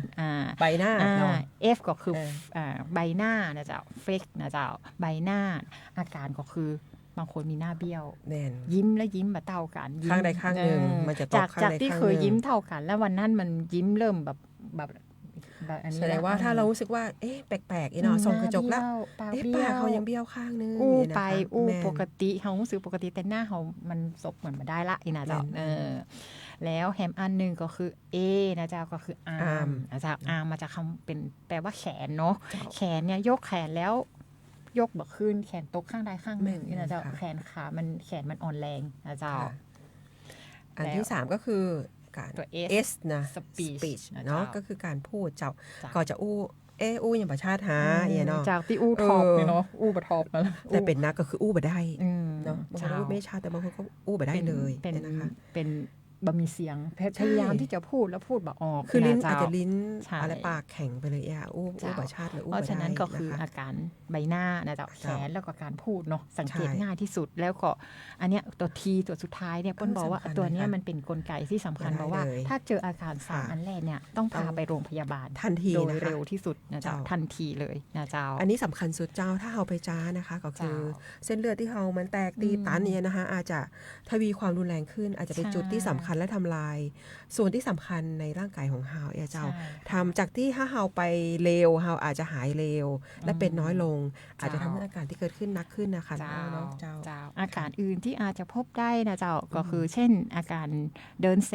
ใบหน้าเนาะ F ก็คือใบหน้านะเจ้า fake นะเจ้าใบหน้าอาการก็คือบางคนมีหน้าเบี้ยว แน่น ยิ้มแล้วยิ้มแบบเท่ากันยิ้ม ข้างใดข้างหนึ่งมันจะตกข้างใด จากที่ ข้างหนึ่ง เคยยิ้มเท่ากัน แล้ววันนั้นมันยิ้มเริ่มแบบอันนี้ แสดงว่าถ้าเรารู้สึกว่าเอ๊ะแปลกๆเนาะส่องกระจกแล้ว ปาก เอ๊ะ เบี้ ปาก ยว เขายังเบี้ยวข้างนึง อู้ นี่นะคะ ไปอู้ แม่น ปกติเขารู้สึกปกติแต่หน้าเขามันศพเหมือนมาได้ละอีนะเจ้า แม่น แล้วแฮมอันหนึ่งก็คือ A นะเจ้าก็คือ arm นะเจ้า arm มาจากคำเป็นแปลว่าแขนเนาะแขนเนี่ยยกแขนแล้วยกแบบขึ้นแขนตกข้างใดข้างหนึ่งนี่นะเจ้าแขนขามันแขนมันอ่อนแรงนะเจ้า ค่ะอันที่ 3 ก็คือการ ตัว S นะ speech นะ เนาะ เจ้า ก็คือการพูดเจ้า จ้ะ ก็จะอู้อย่างประชาติหาเนาะ จากที่อู้ทอปเนี่ยเนาะอู้บะทอปแล้ว แต่เป็นนักก็คืออู้บ่ได้ อืม เนาะบางคน เจ้า อู้ไม่ชัดแต่บางคนก็อู้บ่ได้เลย เป็น นะคะ เป็น บ่มีเสียงพยายามที่จะพูดแล้วพูดบ่ออก คือลิ้น เจ้ อาจจะลิ้น ใช่ อะไรปากแข็งไปเลยอ่ะอู้บ่ชาติเลยอู้ เพราะฉะนั้นก็คือ บ่ได้ อาการใบหน้านะเจ้าแขนแล้วก็การพูดเนาะสังเกต ใช่ ง่ายที่สุดแล้วก็อันเนี้ยตัวทีตัวสุดท้ายเนี่ยเปิ้ลบอกว่า สำคัญ ตัวเนี้ย นะคะ มันเป็นกลไกที่สำคัญ ได้ เพราะว่า เลย ถ้าเจออาการสาม ค่ะ อันแรกเนี่ยต้องพาไปโรงพยาบาล ทันที โดย นะคะ เร็วที่สุดนะเจ้า เจ้า ทันทีเลยนะเจ้า อันนี้สำคัญสุดเจ้าถ้าเราไปจ้านะคะ ก็คือ เจ้า เส้นเลือดที่เรามันแตกตีบตันเนี่ยนะคะ อาจจะทวีความรุนแรงขึ้น อาจจะเป็น ใช่ จุดที่สำคัญและทำลาย ส่วนที่สำคัญในร่างกายของเราเจ้า ใช่ ทำจากที่ถ้าเราไปเร็วเราอาจจะหายเร็ว และเป็นน้อยลง อาจจะทำให้อาการที่เกิดขึ้นหนักขึ้นนะคะ เจ้า เนาะเจ้า เจ้าอาการอื่นที่อาจจะพบได้นะเจ้าก็คือเช่นอาการเดินเซ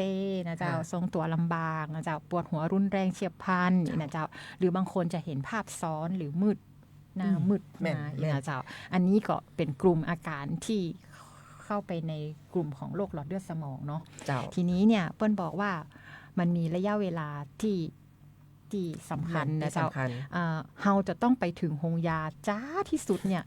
นะเจ้า ค่ะ ทรงตัวลำบากนะเจ้าปวดหัวรุนแรงเฉียบพลันนะเจ้าหรือบางคนจะเห็นภาพซ้อนหรือมืดหน้ามืด แม่น มา แม่น นะเจ้าอันนี้ก็เป็นกลุ่มอาการที่เข้าไปในกลุ่มของโรคหลอดเลือดสมองเนาะ เจ้า ทีนี้เนี่ยเปิ้ลบอกว่ามันมีระยะเวลาที่สำคัญนะเจ้า ที่สำคัญ เฮาจะต้องไปถึงโรงยาจ้าที่สุดเนี่ย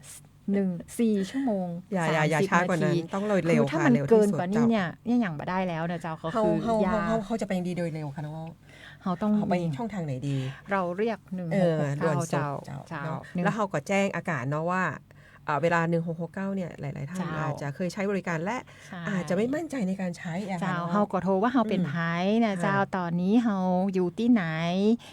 4 ชั่วโมง อย่า 30 ช้ากว่านั้น ที ต้องเร็ว คือ ๆ ถ้า ค่ะ มัน เร็ว เกิน ที่สุด กว่านี้ เจ้า เนี่ยอย่างบ่ได้แล้วนะเจ้าเขา เขา คือ เขา ยา เขาจะไปดีโดยเร็วค่ะน้องอ้อ เขาต้อง เขาไปช่องทางไหนดี เราเรียกด่วน 169 สุด เจ้า เจ้า เจ้า เนาะ หนึ่ง แล้วเขาก็แจ้งอาการเนาะว่าเวลา 1669 เนี่ยหลาย ๆ ท่าน เจ้า อาจจะเคยใช้บริการและ ใช่ อาจจะไม่มั่นใจในการใช้อะ เจ้า ค่ะ เฮาก็โทรว่าเฮาเป็น อืม ไผนะเจ้า ค่ะ ตอนนี้เฮาอยู่ที่ไหน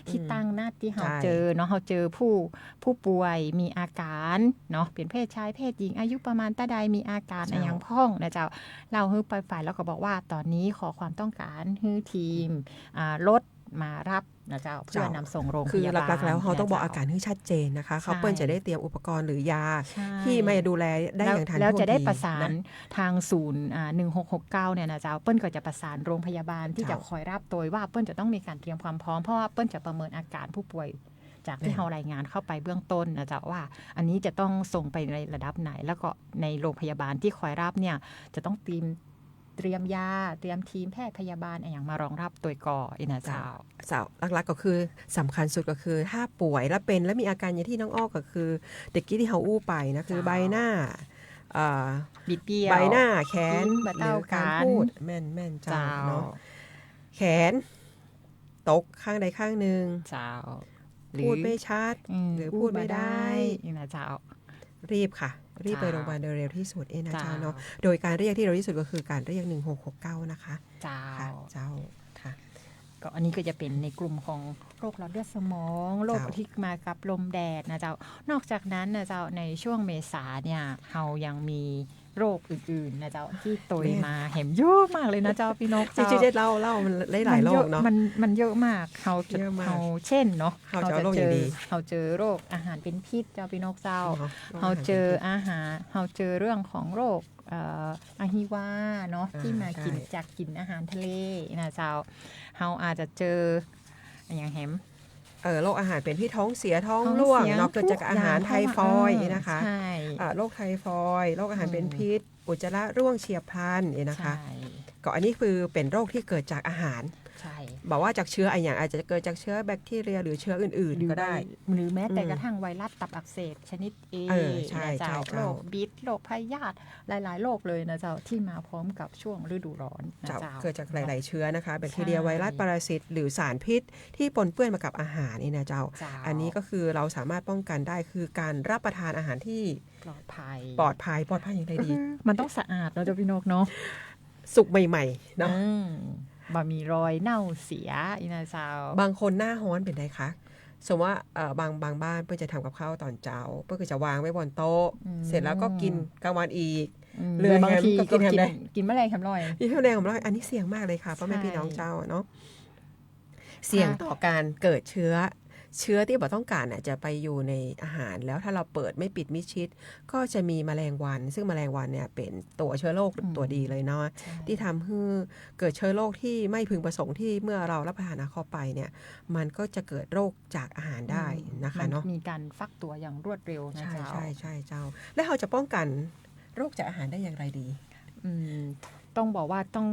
ที่ อืม ตั้งหน้าที่เฮา ใช่ เจอเนาะเฮาเจอผู้ป่วยมีอาการเนาะเป็นเพศชายเพศหญิงอายุประมาณตาใดมีอาการอะไรอย่างพ้องนะเจ้าเราฮื้อไปฝ่ายแล้วก็บอกว่าตอนนี้ขอความต้องการฮื้อทีมรถมารับนะเจ้าเพื่อนำส่งโรงพ คือย าบาล หลักๆแล้วเขาต้องบอก นะ อา จ้ การให้ชัดเจนนะคะ เขาเปิ้ลจะได้เตรียมอุปกรณ์หรือยา ใช่ ที่มาดูแลได้อย่างทัน แล้ว ท่วง จะได้ ที ประสาน นะ ทางศูนย์1669เนี่ยนะเจ้าเปิ้ลก็จะประสานโรงพยาบาลที่จะ เจ้า คอยรับโดยว่าเปิ้ลจะต้องมีการเตรียมความพร้อมเพราะว่าเปิ้ลจะประเมินอาการผู้ป่วย จากที่เรารายงานเข้าไปเบื้องต้นนะเจ้าว่า อันนี้จะต้องส่งไปในระดับไหน แล้วก็ในโรงพยาบาลที่คอยรับเนี่ยจะต้องเตรียมยาเตรียมทีมแพทย์พยาบาลอย่างมารองรับโดยก่อนนะเจ้า สาวหลักๆก็คือสำคัญสุดก็คือถ้าป่วยแล้วเป็นแล้วมีอาการอย่างที่น้องอ้อก็คือเด็กกี้ที่เขาอู้ไปนะคือ เจ้า ใบหน้าอ่า บิดเบี้ยว ใบหน้าแขน ยิ้มบะ ห เต้า รือการ กัน พูดแม่นเจ้า เจ้า เนาะแขนตกข้างใดข้างหนึ่ง เจ้า พูดไม่ชัด หรือพูดไม่ได้ นี่นะเจ้า รีบค่ะ รีบไป เจ้า โรงพยาบาลโดยเร็วที่สุดนะ เจ้า เจ้าเนาะโดยการเรียกที่เร็วที่สุดก็คือการเรียก1669นะคะ เจ้า ค่ะเจ้าค่ะ ก็อันนี้ก็จะเป็นในกลุ่มของโรคหลอดเลือดสมองโรค เจ้า ที่มากับลมแดดนะเจ้านอกจากนั้นนะเจ้าในช่วงเมษาเนี่ยเรายังมีโรคอื่นๆนะเจ้าที่โตยมาเห็นเยอะมากเลยนะเจ้าพี่นก จริงๆเล่ามันหลายโรคเนาะ มันเยอะมากเขาจะ เยอะมาก เขาเช่นเนาะ เราจะเอาโรคอย่างดี เราเจอโรคอาหารเป็นพิษเจ้าพี่นกเจ้า นาะ เราเจออาหารเราเจอเรื่องของโรคอะฮิวาเนาะที่มากิน ใช่ จากกินอาหารทะเลนะเจ้าเราอาจจะเจออย่างแฮม โรคอาหารเป็นที่ท้องเสียท้องร่วงเนาะเกิดจากอาหารไทฟอยด์นะคะ ใช่ โรคไทฟอยด์โรคอาหารเป็นพิษ อุจจาระร่วงเฉียบพลันนะคะ ใช่ ก็อันนี้คือเป็นโรคที่เกิดจากอาหาร ใช่ บอกว่าจากเชื้ออะไรอย่างอาจจะเกิดจากเชื้อแบคทีเรียหรือเชื้ออื่นๆก็ได้ หรือแม้แต่กระทั่งไวรัสตับอักเสบชนิด A ใช่ นะเจ้า ใช่ โรคบิดโรคพยาธิหลายๆโรคเลยนะเจ้าที่มาพร้อมกับช่วงฤดูร้อนนะ จะ เจ้า เกิดจากหลาย ๆ เชื้อนะคะแบคทีเรีย ใช่ ไวรัสปรสิตหรือสารพิษที่ปนเปื้อนมากับอาหารนี่นะเจ้า เจ้า อันนี้ก็คือเราสามารถป้องกันได้คือการรับประทานอาหารที่ ปลอดภัย ปลอดภัยอย่างไรดี มันต้องสะอาดเนาะเจ้าพี่นกเนาะ สุกใหม่ ๆ เนาะ บ่มีรอยเน่าเสียอีนาเจ้า บางคนหน้าฮ้อนเป็นไรคะสมมติว่าบางบ้านเพื่อจะทำกับข้าวตอนเช้าเพื่อจะวางไว้บนโต๊ะ เสร็จแล้วก็กินกลางวันอีก หรือบางที ก็ ก็ กินแฮมได้ กินแมลงแฮมลอย นี่เท่าแรงของเราอันนี้เสี่ยงมากเลยค่ะพ่อแม่ ใช่ พี่น้องเจ้าเนาะเสี่ยงต่อการเกิดเชื้อที่เราต้องการน่ะจะไปอยู่ในอาหาร แล้วถ้าเราเปิดไม่ปิดมิดชิด ก็จะมีแมลงวัน ซึ่งแมลงวันเนี่ยเป็นตัวเชื้อโรคตัวดีเลยเนาะที่ทำให้เกิดเชื้อโรคที่ไม่พึงประสงค์ที่เมื่อเรารับประทานเข้าไปเนี่ย มันก็จะเกิดโรคจากอาหารได้นะคะเนาะ มันมีการฟักตัวอย่างรวดเร็วนะ ใช่ เจ้า ใช่เจ้า แล้วเราจะป้องกันโรคจากอาหารได้อย่างไรดี ต้องบอกว่าต้อง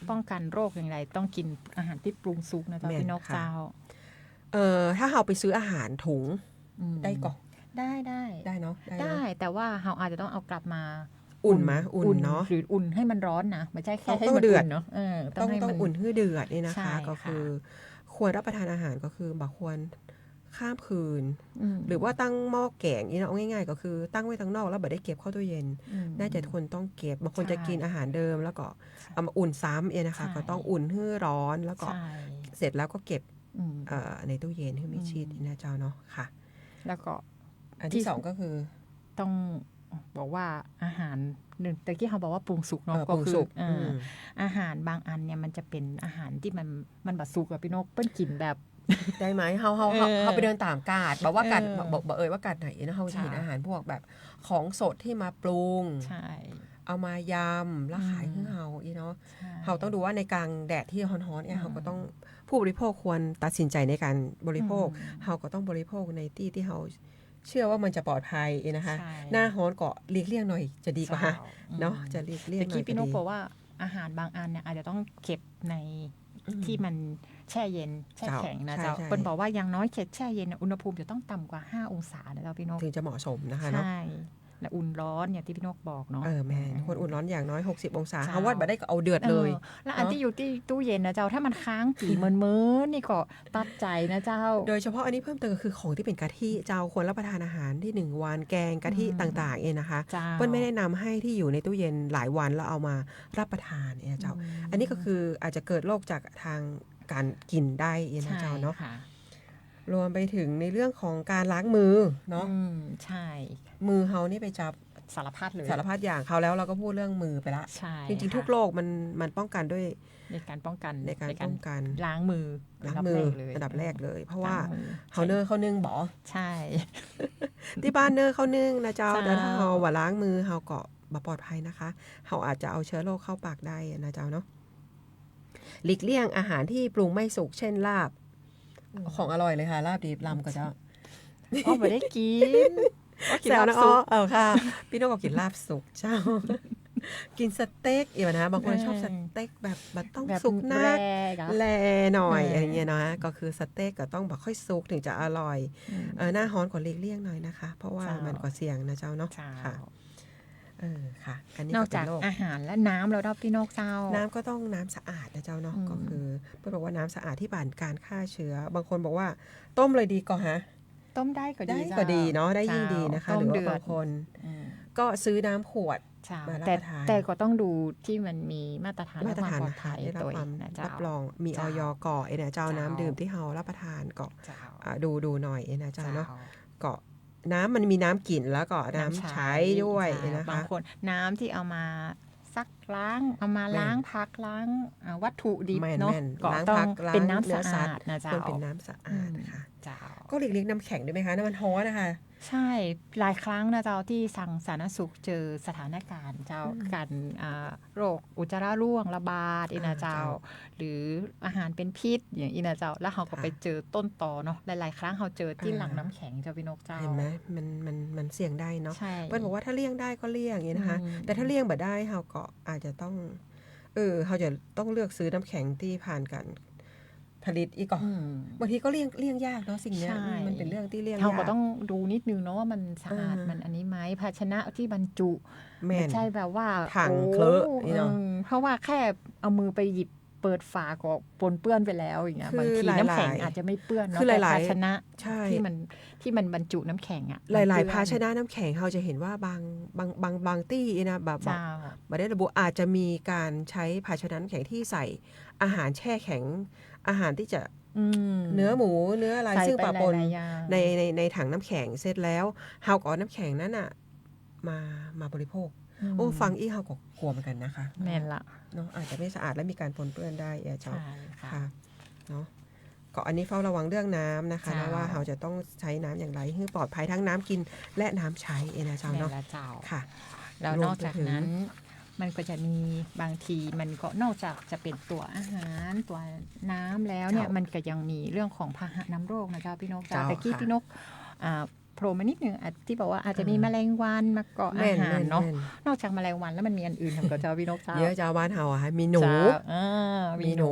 ป้องกันโรคอย่างไรต้องกินอาหารที่ปรุงสุกนะเจ้า แม่น พี่นก ค่ะ เจ้า ถ้าเราไปซื้ออาหารถุง อืม ได้ก่อน ได้ ได้เนาะ ได้แต่ว่าเราอาจจะต้องเอากลับมา อุ่นมะอุ่นเนาะ หรืออุ่นให้มันร้อนนะไม่ใช่แค่ ต้อง ให้มัน เดือด เนาะต้อง ต้องให้มัน อุ่นให้เดือดนี่นะ ใช่ คะ ค่ะ ก็คือควรรับประทานอาหารก็คือบ่ควรข้ามคืน หรือว่าตั้งหม้อแกงนี่เนาะง่ายๆก็คือตั้งไว้ทั้งนอกแล้วบ่ได้เก็บเข้าตู้เย็น น่าจะคนต้องเก็บบางคนจะกินอาหารเดิมแล้วก็เอามาอุ่นซ้ำเองนะคะ ก็ต้องอุ่นให้ร้อนแล้วก็ ใช่ เสร็จแล้วก็เก็บ อืม ในตู้เย็นให้มีชีสนี่นะเจ้าเนาะค่ะ แล้วก็ อันที่สองก็คือ ต้องบอกว่าอาหารหนึ่งแต่กี้เขาบอกว่าปรุงสุกเนาะ ปรุงสุก อาหารบางอันเนี่ยมันจะเป็นอาหารที่มันบะสุกอะพี่นกเปิ้นกินแบบ ได้ไหมเฮาไปเดินตามกาดบอกว่ากาดบอกว่ากาดไหนนะเฮาจะเห็น ใช่ อาหารพวกแบบของสดที่มาปรุง ใช่ เอามายำแล้วขายให้เฮาอีเนาะ ใช่ เฮาต้องดูว่าในกลางแดดที่ร้อนๆเนี่ยเฮาก็ต้องผู้บริโภคควรตัดสินใจในการบริโภคเฮาก็ต้องบริโภคในที่เฮาเชื่อว่ามันจะปลอดภัยนะคะ ใช่ หน้าร้อนก็หลีกเลี่ยงหน่อยจะดีกว่า ใช่ เนาะจะหลีกเลี่ยง แต่ หน่อ กี้ ย พี่น ก็ ก ดี บอกว่าอาหารบางอันเนี่ยอาจจะต้องเก็บในที่มันแช่เย็นแช่แข็งนะเจ้า ใช่ เปิ้นบอกว่าอย่างน้อยแช่เย็นเนี่ยอุณหภูมิจะต้องต่ำกว่า 5 องศานะเจ้าพี่นก ถึงจะเหมาะสมนะคะเนาะ ใช่และอุ่นร้อนอย่างที่พี่นกบอกเนาะ แม่นคนอุ่นร้อนอย่างน้อย60องศา เจ้า เฮาวัดบ่ได้ก็เอาเดือดเลย แล้วอันที่อยู่ที่ตู้เย็นนะเจ้าถ้ามันค้างกี่มื้อนี่ก็ตัดใจนะเจ้า โดยเฉพาะอันนี้เพิ่มเติมก็คือของที่เป็นกะทิเจ้าควรรับประทานอาหารที่1วันแกงกะทิต่างๆเองนะคะ เจ้า เปิ้ลไม่แนะนำให้ที่อยู่ในตู้เย็นหลายวันแล้วเอามารับประทานเนี่ยเจ้า อันนี้ก็คืออาจจะเกิดโรคจากทางการกินได้เองนะเจ้าเนาะ ค่ะ รวมไปถึงในเรื่องของการล้างมือเนาะ ใช่ มือเฮานี่ไปจับ สารพัดเลย สารพัดอย่างเขาแล้วเราก็พูดเรื่องมือไปละ ใช่ จริงๆ ค่ะ ทุกโรคมันป้องกันด้วย ในการป้องกัน ในการป้องกัน ล้างมือ ล้างมืออันดับแรกเลย เพราะว่า ล้งมือ เฮาเนอร์เขานึ่งบ่ ใช่ ที่บ้านเนอร์เขานึ่งนะเจ้า เจ้า แต่ถ้าเราว่าล้างมือเราก็บ่ปลอดภัยนะคะเราอาจจะเอาเชื้อโรคเข้าปากได้นะเจ้าเนาะหลีกเลี่ยงอาหารที่ปรุงไม่สุกเช่นลาบของอร่อยเลยค่ะลาบดิบลำก็เจ้า อ๋อไม่ได้กินกิน แซว ลา นะ บสุก ค่ะ พี่น้องก็กินลาบสุกเจ้า กินสเต็กอีกนะบางคนชอบสเต็กแบบต้อง แบบ สุกนัก แรกอะ แลหน่อย เอออ อะไรเงี้ยนะก็คือสเต็กก็ต้องแบบค่อยสุกถึงจะอร่อยหน้าฮ้อนกว่าหลีกเลี่ยงหน่อยนะคะ เพราะว่า เจ้ามั มันก็เสี่ยงนะเจ้าเนาะ เจ้า ค่ะค่ะ อันนี้ นอก ก็เป็ จาก นโรค อาหารและน้ำแล้วเราพี่นกเจ้า น้ำก็ต้องน้ำสะอาดนะเจ้าเนาะ อืม ก็คือเพื่อนบอกว่าน้ำสะอาดที่ผ่านการฆ่าเชื้อ บางคนบอกว่าต้มเลยดีก็ฮะ ต้มได้ก็ดี ได้ จ้ ก็ดีเนาะได้ยิ่งดีนะคะ ต้ ห ม รือ เดื ว่า อด บางคน อืม ก็ซื้อน้ำขวด ใช่ มารับ แต่ ประทาน แต่ก็ต้องดูที่มันมีมาตรฐาน มาตรฐาน และคว นะ ปลอด คะ ภัย ได้รับ ตัว ความ นะเจ้า รับรองมีอ เจ้า อยก่อเนะเจ้า เจ้า น้ำดื่มที่เรารับประทานก็ เจ้า ดูหน่อยนะเจ้า เจ้า เนาะก็น้ำมันมีน้ำกลิ่นแล้วก็น้ำใช้ด้วย ใช่ นะคะ บางคนน้ำที่เอามาซักล้างเอามาล้างพักล้างวัตถุดิบ แม่น เนาะ แม่น ก็ ล้าง ต้อ ผั ง กล้าง เป็นน้ำ เนื้ สะ อสั อา ต ด ว์ นะเจ้า ควรเป็นน้ำสะอาดนะคะ เจ้า ก็หลีกเลี่ยงน้ำแข็งด้วยไหมคะน้ำมันฮ้อนนะคะ ใช่หลายครั้งนะเจ้าที่สั่งสาธารณสุขเจอสถานการณ์เจ้าการโรคอุจจาระร่วงระบาดอีนะเจ้า หรืออาหารเป็นพิษอย่างอีนะเจ้า แล้วเขาก็ไปเจอต้นตอเนาะหลายๆครั้งเขาเจอที่หลังน้ำแข็งเจ้าพี่นกเจ้า เห็นไหมมันเสี่ยงได้เนาะ ใช่ เปิ้ลบอกว่าถ้าเลี่ยงได้ก็เลี่ยงอย่างนี้นะคะ อืม แต่ถ้าเลี่ยงบ่ได้เราก็อาจจะต้องเราจะต้องเลือกซื้อน้ำแข็งที่ผ่านการผลิตอีกก่อน อืม บางทีก็เลี่ยงยากเนาะสิ่งเนี้ย ใช่ มันเป็นเรื่องที่เลี่ยง เรา ยาก ก็ต้องดูนิดนึงเนาะว่ามันสะอาด อ่ามั มันอันนี้ไหมภาชนะที่บรรจุ แม่ ไม่ น ใช่แบบว่า ถัง โ เคลอะนี่เนาะ เพราะว่าแค่เอามือไปหยิบเปิดฝาก็ปนเปื้อนไปแล้วอย่างเงี้ย คือบ างที หลายๆ น้ำแข็งอาจจะไม่เปื้อนเนาะ คือหลายๆ แต่ภาชนะ ใช่ ที่มันบรรจุน้ำแข็งอ่ะ หลาย มัน ๆ เปื้อน ภาชนะน้ำแข็งเราจะเห็นว่าบางตี้นะแบบ เจ้า บ่ได้ระบุอาจจะมีการใช้ภาชนะน้ำแข็งที่ใส่อาหารแช่แข็งอาหารที่จะเนื้อหมูเนื้ออะไร ใส่ ซึ่ง ไป ปะปน หลายๆอย่าง ในถังน้ำแข็งเสร็จแล้วเฮาก็เอาน้ำแข็งนั้นอ่ะมาบริโภค โอ้ฟังอีเฮาก็กลัวเหมือนกันนะคะ แม่นละ เนาะอาจจะไม่สะอาดและมีการปนเปื้อนได้เจ้า ใช่ค่ะ ค่ะเนาะก็อันนี้เฝ้าระวังเรื่องน้ำนะคะ เจ้า นะว่าเราจะต้องใช้น้ำอย่างไรให้ปลอดภัยทั้งน้ำกินและน้ำใช้นะเจ้า แม่น เนาะ ละเจ้า ค่ะ แล้ว รวม นอกจาก ไปถึง นั้นมันก็จะมีบางทีมันก็นอกจากจะเป็นตัวอาหารตัวน้ำแล้วเนี่ยมันก็ยังมีเรื่องของพาหะนำโรคนะเจ้าพี่นกเจ้าแต่กี้พี่นกโผล่มานิดนึงที่บอกว่าอาจจะมีแมลงวันมาเกาะอาหารเนาะนอกจากแมลงวันแล้วมันมีอันอื่นทำกับเจ้าพี่นกเจ้า เยอะเจ้าบ้านเฮาอะมีหนู มีหนู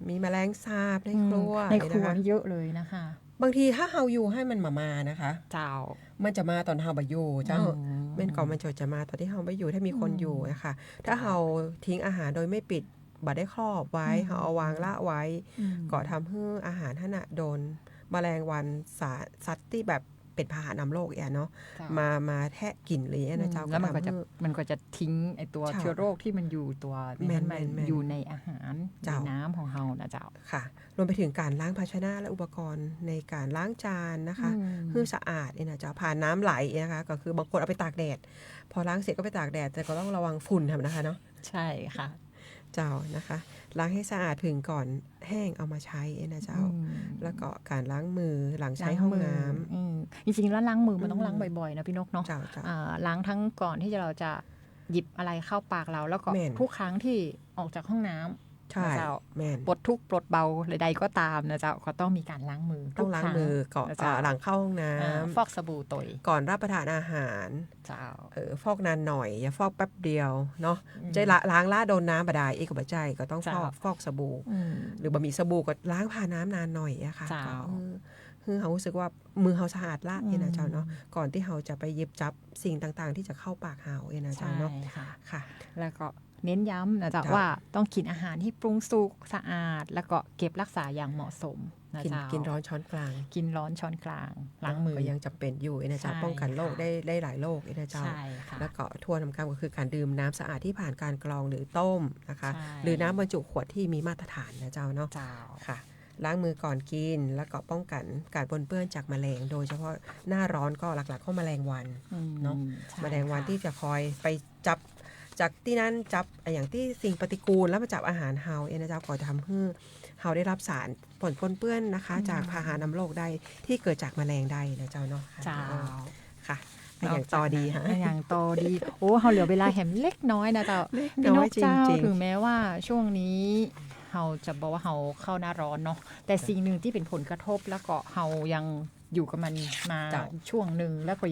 มีแมลงสาบในครัว ในครัว นะคะ นี่เยอะเลยนะคะ บางทีถ้าเฮาอยู่ให้มันมานะคะ เจ้า มันจะมาตอนเฮาบ่อยู่เจ้า อืม แม่นก่อนมันจะมาตอนที่เฮาไม่อยู่ถ้ามีคนอยู่นะคะถ้าเฮาทิ้งอาหารโดยไม่ปิดบ่ได้ครอบไว้เฮาเอาวางละไว้ก็ทำให้อาหารท่านน่ะโดนแมลงวันสัตว์ที่แบบเป็นพาหะนำโรคเนาะมาแทะกินเลยนะเจ้าแล้วมันก็จะทิ้งไอตัวเชื้อโรคที่มันอยู่ตัวมันอยู่ในอาหารในน้ำของเฮานะเจ้าค่ะรวมไปถึงการล้างภาชนะและอุปกรณ์ในการล้างจานนะคะให้สะอาดนะเจ้าผ่านน้ำไหลนะคะก็คือบางคนเอาไปตากแดดพอล้างเสร็จก็ไปตากแดดแต่ก็ต้องระวังฝุ่นนะคะเนาะใช่ค่ะเจ้านะคะล้างให้สะอาดผึ่งก่อนแห้งเอามาใช้นะเจ้าแล้วก็การล้างมือหลังใช้ห้องน้ำจริงๆแล้วล้างมือมันต้องล้างบ่อยๆนะพี่นกเนาะล้างทั้งก่อนที่เราจะหยิบอะไรเข้าปากเราแล้วก็ทุกครั้งที่ออกจากห้องน้ำนะเจ้าปลดทุกข์ปลดเบาใดๆก็ตามนะเจ้าก็ต้องมีการล้างมือต้องล้างมือก่อนหลังเข้าห้องน้ำฟอกสบู่ตยก่อนรับประทานอาหารเจ้าฟอกนานหน่อยอย่าฟอกแป๊บเดียวเนาะใจล้างโดนน้ำบาดาลอีกกับใจก็ต้องฟอกสบู่หรือบะหมี่สบู่ก็ล้างผ่านน้ำนานหน่อยอะค่ะคือเขารู้สึกว่ามือเขาสะอาดละนะเจ้าเนาะก่อนที่เขาจะไปหยิบจับสิ่งต่างๆที่จะเข้าปากเขานะเจ้าเนาะค่ะแล้วก็เน้นย้ำนะจ๊ะว่าต้องกินอาหารที่ปรุงสุกสะอาดแล้วก็เก็บรักษาอย่างเหมาะสมนะจ๊ะกินร้อนช้อนกลางกินร้อนช้อนกลางล้างมือก็ยังจำเป็นอยู่นะจ๊ะป้องกันโรคได้หลายโรคนะจ๊ะแล้วก็ทั่วน้ำกำก็คือการดื่มน้ำสะอาดที่ผ่านการกรองหรือต้มนะคะหรือน้ำบรรจุขวดที่มีมาตรฐานนะเจ้าเนาะค่ะล้างมือก่อนกินแล้วก็ป้องกันการปนเปื้อนจากแมลงโดยเฉพาะหน้าร้อนก็หลักๆก็แมลงวันเนาะแมลงวันที่จะคอยไปจับจากที่นั้นจับอย่างที่สิ่งปฏิกูลแล้วมาจับอาหารเฮานะเจ้าก็จะทำให้เฮาได้รับสารปนเปื้อนนะคะจากพาหะนำโรคได้ที่เกิดจากแมลงได้นะเจ้าเนาะเจ้าค่ะอย่างต่อดีฮะอย่างต่อดีโอ้เฮาเหลือเวลาแหมเล็กน้อยนะเจ้าพี่นกเจ้าถึงแม้ว่าช่วงนี้เฮาจะบอกว่าเฮาเข้าหน้าร้อนเนาะแต่สิ่งหนึ่งที่เป็นผลกระทบแล้วก็เฮายังอยู่กับมันมาช่วงหนึ่งแล้วก็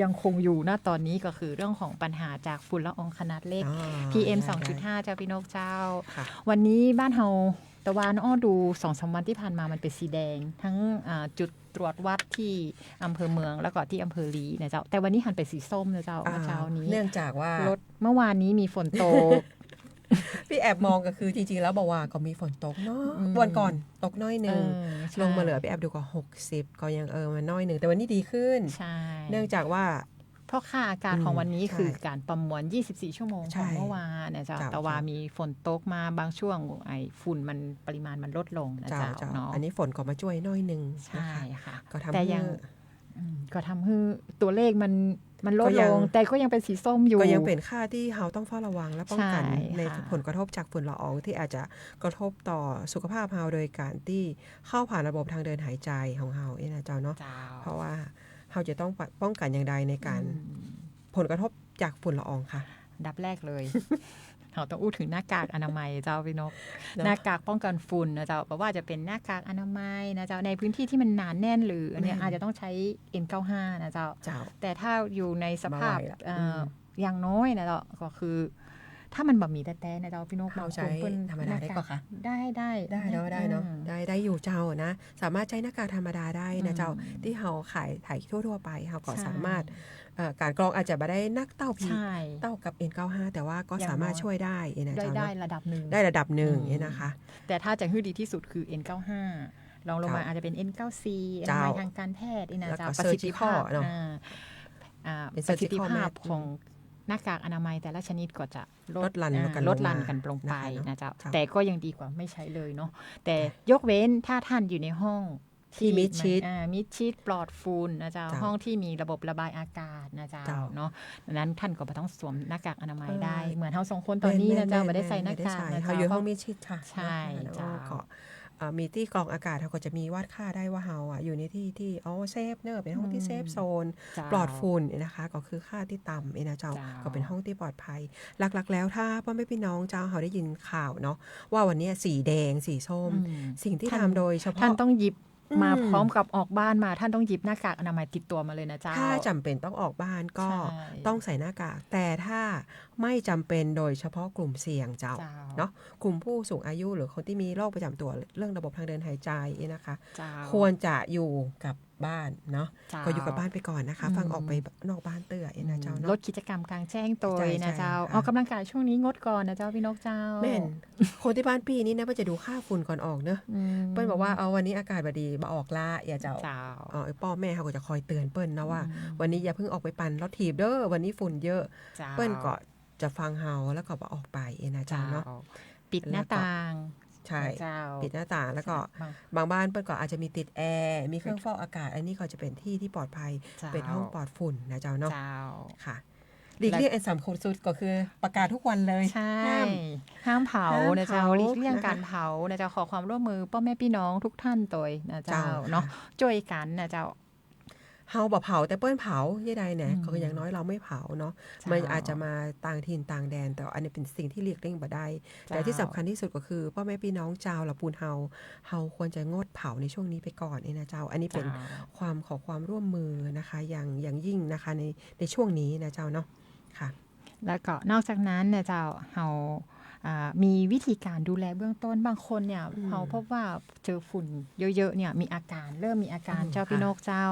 ยังคงอยู่ณตอนนี้ก็คือเรื่องของปัญหาจากฝุ่นละอองขนาดเล็ก PM 2.5 เจ้าพี่นกเจ้าวันนี้บ้านเฮาตะวันอ้อดู 2-3 วันที่ผ่านมามันเป็นสีแดงทั้งจุดตรวจวัดที่อำเภอเมืองแล้วก็ที่อำเภอลีนะเจ้าแต่วันนี้หันไปสีส้มนะเจ้าเมื่อเช้านี้เนื่องจากว่ารถเมื่อวานนี้มีฝนตกพี่แอบมองก็คือจริงๆแล้วบอกว่าก็มีฝนตกเนาะวันก่อนตกน้อยนึงลงมาเหลือพี่แอบดูก็60ก็ยังมันน้อยนึงแต่วันนี้ดีขึ้นเนื่องจากว่าเพราะค่าอากาศของวันนี้คือการประมวล24ชั่วโมงของเมื่อวานนะจ๊ะแต่ว่ามีฝนตกมาบางช่วงไอ้ฝุ่นมันปริมาณมันลดลงนะจ๊ะเนาะอันนี้ฝนก็มาช่วยน้อยนึงใช่ค่ะแต่ยังก็ทำให้ตัวเลขมันลดลงแต่ก็ยังเป็นสีส้มอยู่ก็ยังเป็นค่าที่เราต้องเฝ้าระวังและป้องกันในผลกระทบจากฝุ่นละอองที่อาจจะกระทบต่อสุขภาพเราโดยการที่เข้าผ่านระบบทางเดินหายใจของเรานะเจ้าเนาะเพราะว่าเราจะต้องป้องกันอย่างใดในการผลกระทบจากฝุ่นละอองค่ะดับแรกเลยเราต้องอู้ถึงหน้ากากอนามัยเจ้าพี่นกหน้ากากป้องกันฝุ่นนะเจ้าเพราะว่าจะเป็นหน้ากากอนามัยนะเจ้าในพื้นที่ที่มันหนาแน่นหรืออันนี้อาจจะต้องใช้ N95 นะเจ้าแต่ถ้าอยู่ในสภาพอย่างน้อยนะเจ้าก็คือถ้ามันแบบมีแต่นะเจ้าพี่นกเราใช้ธรรมดาได้ก็ค่ะได้เนาะได้อยู่เจ้านะสามารถใช้หน้ากากธรรมดาได้นะเจ้าที่เราขายทั่วไปเราก็สามารถการกรองอาจจะไม่ได้นักเต้าพีเต้ากับ N95 แต่ว่าก็สามารถช่วยได้นะเจ้าได้ระดับหนึ่งเนี่ยนะคะแต่ถ้าจะให้ดีที่สุดคือ N95 ลองลงมาอาจจะเป็น N94 อนามัยทางการแพทย์นะเจ้าประสิทธิภาพของหน้ากากอนามัยแต่ละชนิดก็จะลดลั่นกันลงไปนะเจ้าแต่ก็ยังดีกว่าไม่ใช้เลยเนาะแต่ยกเว้นถ้าท่านอยู่ในห้องที่มิดชิดปลอดฝุ่นนะเจ้าห้องที่มีระบบระบายอากาศนะเจ้าเนาะดังนั้นท่านก็ไม่ต้องสวมหน้ากากอนามัยได้เหมือนเฮา2คนตอนนี้นะเจ้าไม่ได้ใส่หน้ากากนะเจ้าเขาอยู่ห้องมิดชิดค่ะใช่เจ้ามีที่กรองอากาศเขาก็จะมีวัดค่าได้ว่าเฮาอยู่ในที่เซฟเนอะเป็นห้องที่เซฟโซนปลอดฝุ่นนะคะก็คือค่าที่ต่ำนะเจ้าก็เป็นห้องที่ปลอดภัยหลักๆแล้วถ้าพ่อแม่พี่น้องเจ้าเขาได้ยินข่าวเนาะว่าวันนี้สีแดงสีส้มสิ่งที่ทำโดยเฉพาะท่านต้องหยิบมาพร้อมกับออกบ้านมาท่านต้องหยิบหน้ากากอนามัยติดตัวมาเลยนะเจ้าถ้าจำเป็นต้องออกบ้านก็ต้องใส่หน้ากากแต่ถ้าไม่จำเป็นโดยเฉพาะกลุ่มเสี่ยงเจ้าเนาะกลุ่มผู้สูงอายุหรือคนที่มีโรคประจำตัวเรื่องระบบทางเดินหายใจนะคะควรจะอยู่กับ บ้านเนาะ เจ้า ก็อยู่กับบ้านไปก่อนนะคะ อืม ฟังออกไปนอกบ้านเตื้อนะเจ้า ล เนาะ ดกิจกรรมกลางแจ้งตัว ใช่ นะเจ้า ใช่ค่ะ ออกกำลังกายช่วงนี้งดก่อนนะเจ้าพี่นกเจ้า แม่นคนที่บ้านพี่นี่นะเพื่อจะดูค่าฝุ่นก่อนออกเนอะ อืม เปิ้ลบอกว่าเอาวันนี้อากาศบดีมาออกละอย่าเจ้า เจ้า ไอ้พ่อแม่เขาก็จะคอยเตือนเปิ้ลนะว่า อืม วันนี้อย่าเพิ่งออกไปปั่นรถถีบเด้อวันนี้ฝุ่นเยอะ เจ้า เปิ้ลก็จะฟังเฮาแล้วก็ออกไปนะเจ้าเนาะ ปิดหน้าต่าง ใช่ เจ้า ปิดหน้าต่างแล้วก็ บาง บางบ้านเปิ้ลก็อาจจะมีติดแอร์มีเครื่องฟอกอากาศ อันนี้ก็จะเป็นที่ที่ปลอดภัย เจ้า เป็นห้องปลอดฝุ่นนะเจ้าเนาะ เจ้า ค่ะหลีกเลี่ยงอันสำคัญสุดก็คือประกาศทุกวันเลย ใช่ ห้าม ห้ามเผา ห้าม นะเจ้า เผา หลีกเลี่ยง นะคะ การเผานะเจ้าขอความร่วมมือพ่อแม่พี่น้องทุกท่านตัวนะเจ้า เจ้าค่ะ เนาะช่วยกันนะเจ้า เฮาบ่เผาแต่เปิ้ลเผายี่ใดเนี่ย อืม ก็อย่างน้อยเราไม่เผาเนาะ เจ้า มันอาจจะมาต่างถิ่นต่างแดน แต่อันนี้เป็นสิ่งที่เรียกเร่งบ่ได้ เจ้า แต่ที่สำคัญที่สุดก็คือพ่อแม่พี่น้องเจ้าละปูนเฮาควรจะงดเผาในช่วงนี้ไปก่อนนี่นะเจ้า อันนี้เป็น เจ้า ความขอความร่วมมือนะคะอย่างยิ่งนะคะในช่วงนี้นะเจ้าเนาะค่ะ แล้วก็นอกจากนั้นเนี่ยเจ้าเรามีวิธีการดูแลเบื้องต้นบางคนเนี่ยเราพบว่าเจอฝุ่นเยอะๆเนี่ยเริ่มมีอาการ อืม เจ้า ค่ะ พี่นกเจ้า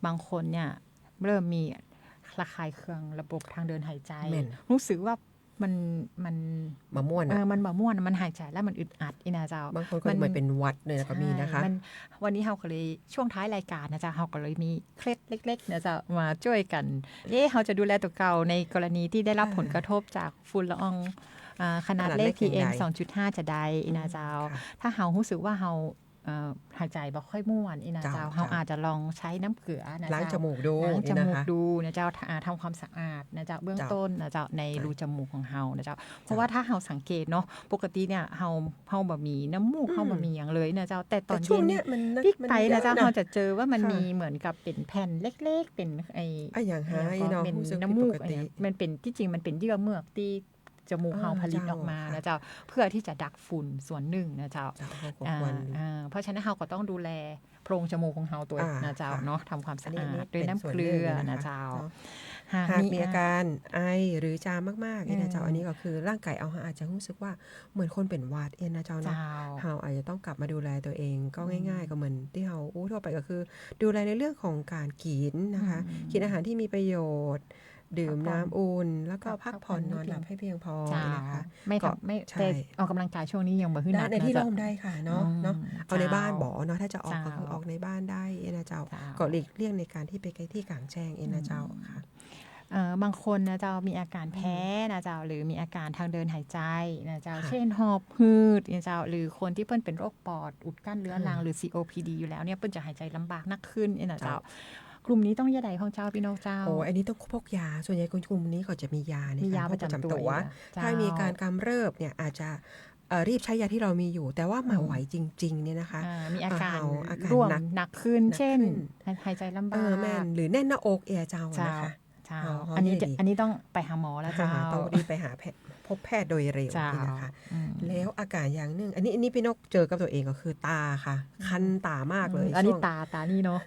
บางคนเนี่ยเริ่มมีระคายเคืองระบบทางเดินหายใจ แม่น รู้สึกว่ามัน มะม่วนอะ มันบ่ม่วนมันหายใจแล้วมันอึดอัดอีนะเจ้า บางคนก็เหมือนเป็นหวัดเลยนะก็มีนะคะ ใช่วันนี้เราก็เลยช่วงท้ายรายการนะจ๊ะเราก็เลยมีเคล็ดเล็กๆนะจ๊ะมาช่วยกันเราจะดูแลตัวเก่าในกรณีที่ได้รับผลกระทบจากฝุ่นละอองขนาดเล็ก PM 2.5 จะได้อีนะเจ้า ค่ะ ถ้าเรารู้สึกว่าเราหายใจบ่ค่อยม่วนอีนะเจ้า เจ้า เราอาจจะลองใช้น้ำเกลือนะ ล้าง เจ้า จมูกดู ล้างจ นี่ มู นะ ก คะ ดูนะเจ้าทำความสะอาดนะเจ้าเบื้อง เจ้า ต้นนะเจ้าใน ใช่ รูจมูกของเฮานะเจ้าเพราะว่าถ้าเฮาสังเกตเนาะปกติเนี่ยเฮาบ่มีน้ำมูกเฮาบ่มีอย่างเลยนะเจ้าแต่ตอน ช่ว เย็ ง น เนี้ยมัน พลิกไป ย นะเจ้า อ เราจะเจอว่ามัน ค่ะ มีเหมือนกับเป็นแผ่นเล็กๆ เป็นไอ้ อย่างหายเนาะ เป็น รู้สึกผิด น้ำมูก ปกติ มันเป็นที่จริงมันเป็นเยื่อเมือกที่จมูกเฮาผลิตออกมานะเจ้าเพื่อที่จะดักฝุ่นส่วนหนึ่งนะเจ้า เจ้าเขาก็ควร เพราะฉะนั้นเฮาก็ต้องดูแลโพรงจมูกของเฮาตัว อ่า นะเจ้า ค่ะ เนาะทำความสะ อันนี้ อาด นี่ ด้วย เป็น น้ำ ส่วน เกลือ หนึ่ง นะ นะคะ เจ้า เนาะ หากมีอาการไอหรือจามมากๆเนี่ยนะเจ้าอันนี้ก็คือร่างกายเอาอาจจะรู้สึกว่าเหมือนคนเป็นหวัดเองนะเจ้าเนาะ เจ้า เราอาจจะต้องกลับมาดูแลตัวเองก็ง่ายๆก็เหมือนที่เราทั่วไปก็คือ ดูแลในเรื่องของการกินนะคะ กินอาหารที่มีประโยชน์ ดื่มน้ำอุ่นแล้วก็พักผ่อนนอนหลับให้เพียงพอ เจ้า นะคะ ไม่ ก็ ทำไม่ ใช่ แต่ออกกำลังกายช่วงนี้ยังบ่ขึ้นห ได้ นัก ในที่ นะ ร่ เจ้า มได้ค่ะเนาะ อืม เนาะเอาในบ้าน เจ้า บ่เนาะถ้าจะออกก็ เจ้า คือออกในบ้านได้เองนะเจ้า เจ้า ก็หลีกเลี่ยงในการที่ไปที่กลางแจ้งเองนะเจ้าค่ะ บางคนนะเจ้ามีอาการแพ้นะเจ้าหรือมีอาการทางเดินหายใจนะเจ้า ค่ะ เช่นหอบหืดนะเจ้าหรือคนที่เปิ้นเป็นโรคปอดอุดกั้นเรื้อรังหรือ COPD อยู่แล้วเนี่ยเปิ้นจะหายใจลำบากนักขึ้นเนี่ยนะเจ้ากลุ่มนี้ต้องยาใดของเจ้าพี่น้องเจ้า โอ้อันนี้ต้องพกยาส่วนใหญ่คนกลุ่มนี้ก็จะมียาใน มี กาย าร พ ป ก ระ ประ จำ จำ ตั ตัว ว เจ้า ถ้ามีการกำเริบเนี่ยอาจจะรีบใช้ยาที่เรามีอยู่ แต่ว่ามาไหวจริงๆเนี่ยนะคะ มีอาการ อาการ ร่วม หนัก หนักขึ้น หนัก เช่น ขึ้น หายใจลำบา แม่ ก นหรือแน่นหน้าอกเจ้า เจ้า นะคะ เจ้า เอา อันนี้ ให้ดี อันนี้ต้องไปหาหมอแล้วเจ้า ต้องรีบไปหาพบแพทย์โดยเร็ว เจ้า นี่นะคะ อืม แล้วอาการอย่างหนึ่งอันนี้พี่นกเจอกับตัวเองก็คือตาค่ะ คันตามากเลย อันนี้ ช่วง ตานี่เนาะ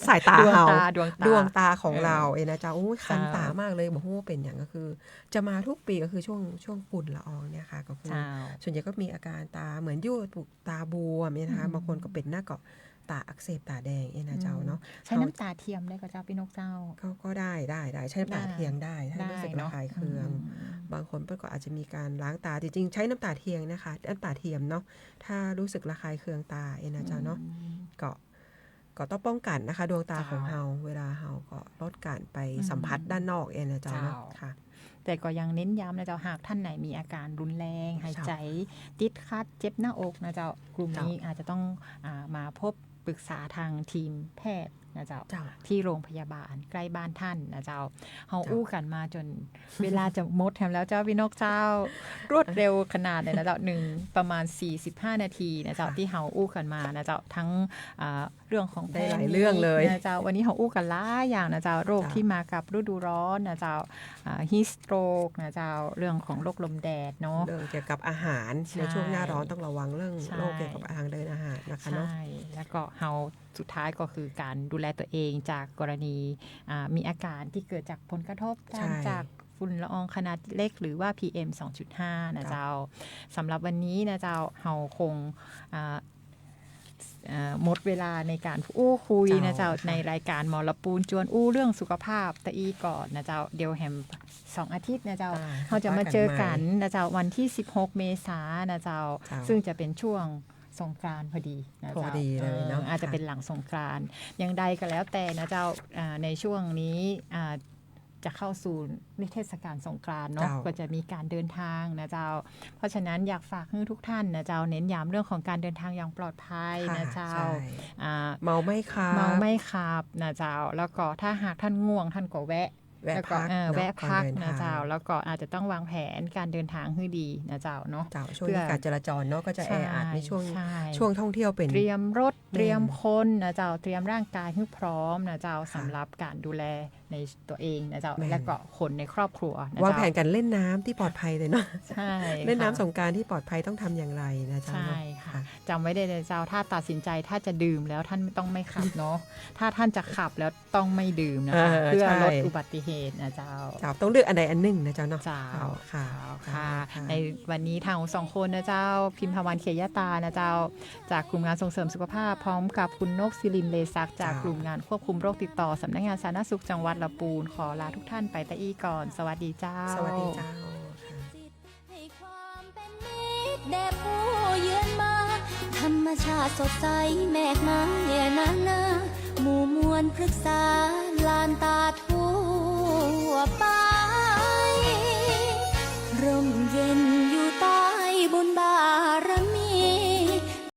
สายตา ดวง เฮา ตา ดวงตาของเรานะจ๊ะอุ้ยคัน เจ้า ตามากเลยบอกว่าเป็นอย่างก็คือ จะมาทุกปีก็คือช่วงฝุ่นละอองเนี่ยค่ะก็คือ เจ้า ส่วนใหญ่ก็มีอาการตาเหมือนยั่วปุกตาบวมเนี่ยนะคะบางคนก็เป็นหน้าเกาะตาอักเสบตาแดงนะเจ้าเนาะ ใช้น้ำตาเทียมได้ก็เจ้าพี่นกเจ้า ก็ได้ใช้น้ำตาเทียงได้ถ้ารู้สึกระคายเคือง บางคนก็อาจจะมีการล้างตาจริงๆใช้น้ำตาเทียงนะคะน้ำตาเทียมเนาะถ้ารู้สึกระคายเคืองตานะเจ้าเนาะก็ต้องป้องกันนะคะดวงตา เจ้า ของเฮาเวลาเฮาก็ลดการไปสัมผัสด้านนอกนะเจ้าเนาะ เจ้า ค่ะ แต่ก็ยังเน้นย้ำนะเจ้าหากท่านไหนมีอาการรุนแรง หายใจติดคัดเจ็บหน้าอกนะเจ้ากลุ่มนี้อาจจะต้องมาพบปรึกษาทางทีมแพทย์นะเจ้า เจ้า ที่โรงพยาบาลใกล้บ้านท่านนะเจ้าเฮา เจ้า อู้กันมาจนเวลาจะหมดแถมแล้วเจ้าพี่นกเจ้ารวดเร็วขนาดเลยนะเจ้าประมาณ45 นาทีนะเจ้าที่เฮาอู้กันมานะเจ้าทั้งเรื่องของ ได้หลายเรื่องเลย นะเจ้าวันนี้เฮาอู้กันหลายอย่างนะเจ้าโรค เจ้า ที่มากับฤดูร้อนนะเจ้าฮิสโตรกนะเจ้าเรื่องของโรคลมแดดเนาะ เรื่องเกี่ยวกับอาหาร ใช่ ในช่วงหน้าร้อนต้องระวังเรื่อง ใช่ โรคเกี่ยวกับทางเดินอาหารนะคะเนาะ ใช่ แล้วก็เฮาสุดท้ายก็คือการดูแลตัวเองจากกรณีมีอาการที่เกิดจากผลกระทบ ใช่ จากฝุ่นละอองขนาดเล็กหรือว่า PM 2.5 นะเจ้าสำหรับวันนี้นะเจ้าเฮาคง หมดเวลาในการอู้คุยนะเจ้า ค่ะ ในรายการหมอละปูนจวนอู้เรื่องสุขภาพตะอีก่อนนะเจ้าเดียวแฮม2 อาทิตย์นะเจ้าเราจะมาเจอกันนะเจ้าวันที่16 เมษายนนะเจ้าซึ่งจะเป็นช่วงสงกรานต์พอดีนะ พอ เจ้า ดีเลยเนาะ อาจจะเป็นหลังสงกรานต์อย่างใดก็แล้วแต่นะเจ้าในช่วงนี้จะเข้าสู่เทศกาลสงกรานต์เนาะ เจ้า ก็จะมีการเดินทางนะเจ้าเพราะฉะนั้นอยากฝากให้ทุกท่านนะเจ้าเน้นย้ำเรื่องของการเดินทางอย่างปลอดภัย ค่ะ นะเจ้า ใช่ อ่า เมาไม่ค่ะ เมาไม่ขับนะเจ้าแล้วก็ถ้าหากท่านง่วงท่านก็แวะ แวะ แล้วก็ พักเนอะ แวะพัก ก่อนเดิน นะ ทาง เจ้าแล้วก็อาจจะต้องวางแผนการเดินทางให้ดีนะเจ้าเนาะ เจ้าช่วง เพื่อ นี้การจราจรเนาะก็จะแออัดในช่วง ใช่ ช่วงท่องเที่ยวเป็น เตรียมรถเตรียมคนนะเจ้าเตรียมร่างกายให้พร้อมนะเจ้า ค่ะ สำหรับการดูแลในตัวเองนะเจ้า แม่น และก็คนในครอบครัวนะ วาง เจ้า แผนกันเล่นน้ำที่ปลอดภัยเลยเนาะ ใช่ เล่นน้ำ ค่ะ สงกรารที่ปลอดภัยต้องทำอย่างไรนะเจ้า ใช่ เนาะ ค่ะจำไว้ได้เลยเจ้าถ้าตัดสินใจถ้าจะดื่มแล้วท่านต้องไม่ขับเนาะถ้าท่านจะขับแล้วต้องไม่ดื่มนะคะเพื่อลดอุบัติเหตุนะเจ้า เจ้าต้องเลือกอันใดอันหนึ่งนะเจ้าเนาะ เจ้า ค่ะ ค่ะ ในวันนี้ทางสองคนนะเจ้าพิมพวันเขียยตานะเจ้าจากกลุ่มงานส่งเสริมสุขภาพพร้อมกับคุณนกศิรินทร์เลศักดิ์จากกลุ่มงานควบคุมโรคติดต่อสำนักงานสาธารณสุขจังหวัดลำพูนขอลาทุกท่านไปตะอี้ก่อนสวัสดีเจ้า สวัสดีเจ้าค่ะ ให้ความเป็นมิตรแด่ผู้เยือนมา ธรรมชาติสดใสแมกไม้นานาหมู่มวลพฤกษาลานตาท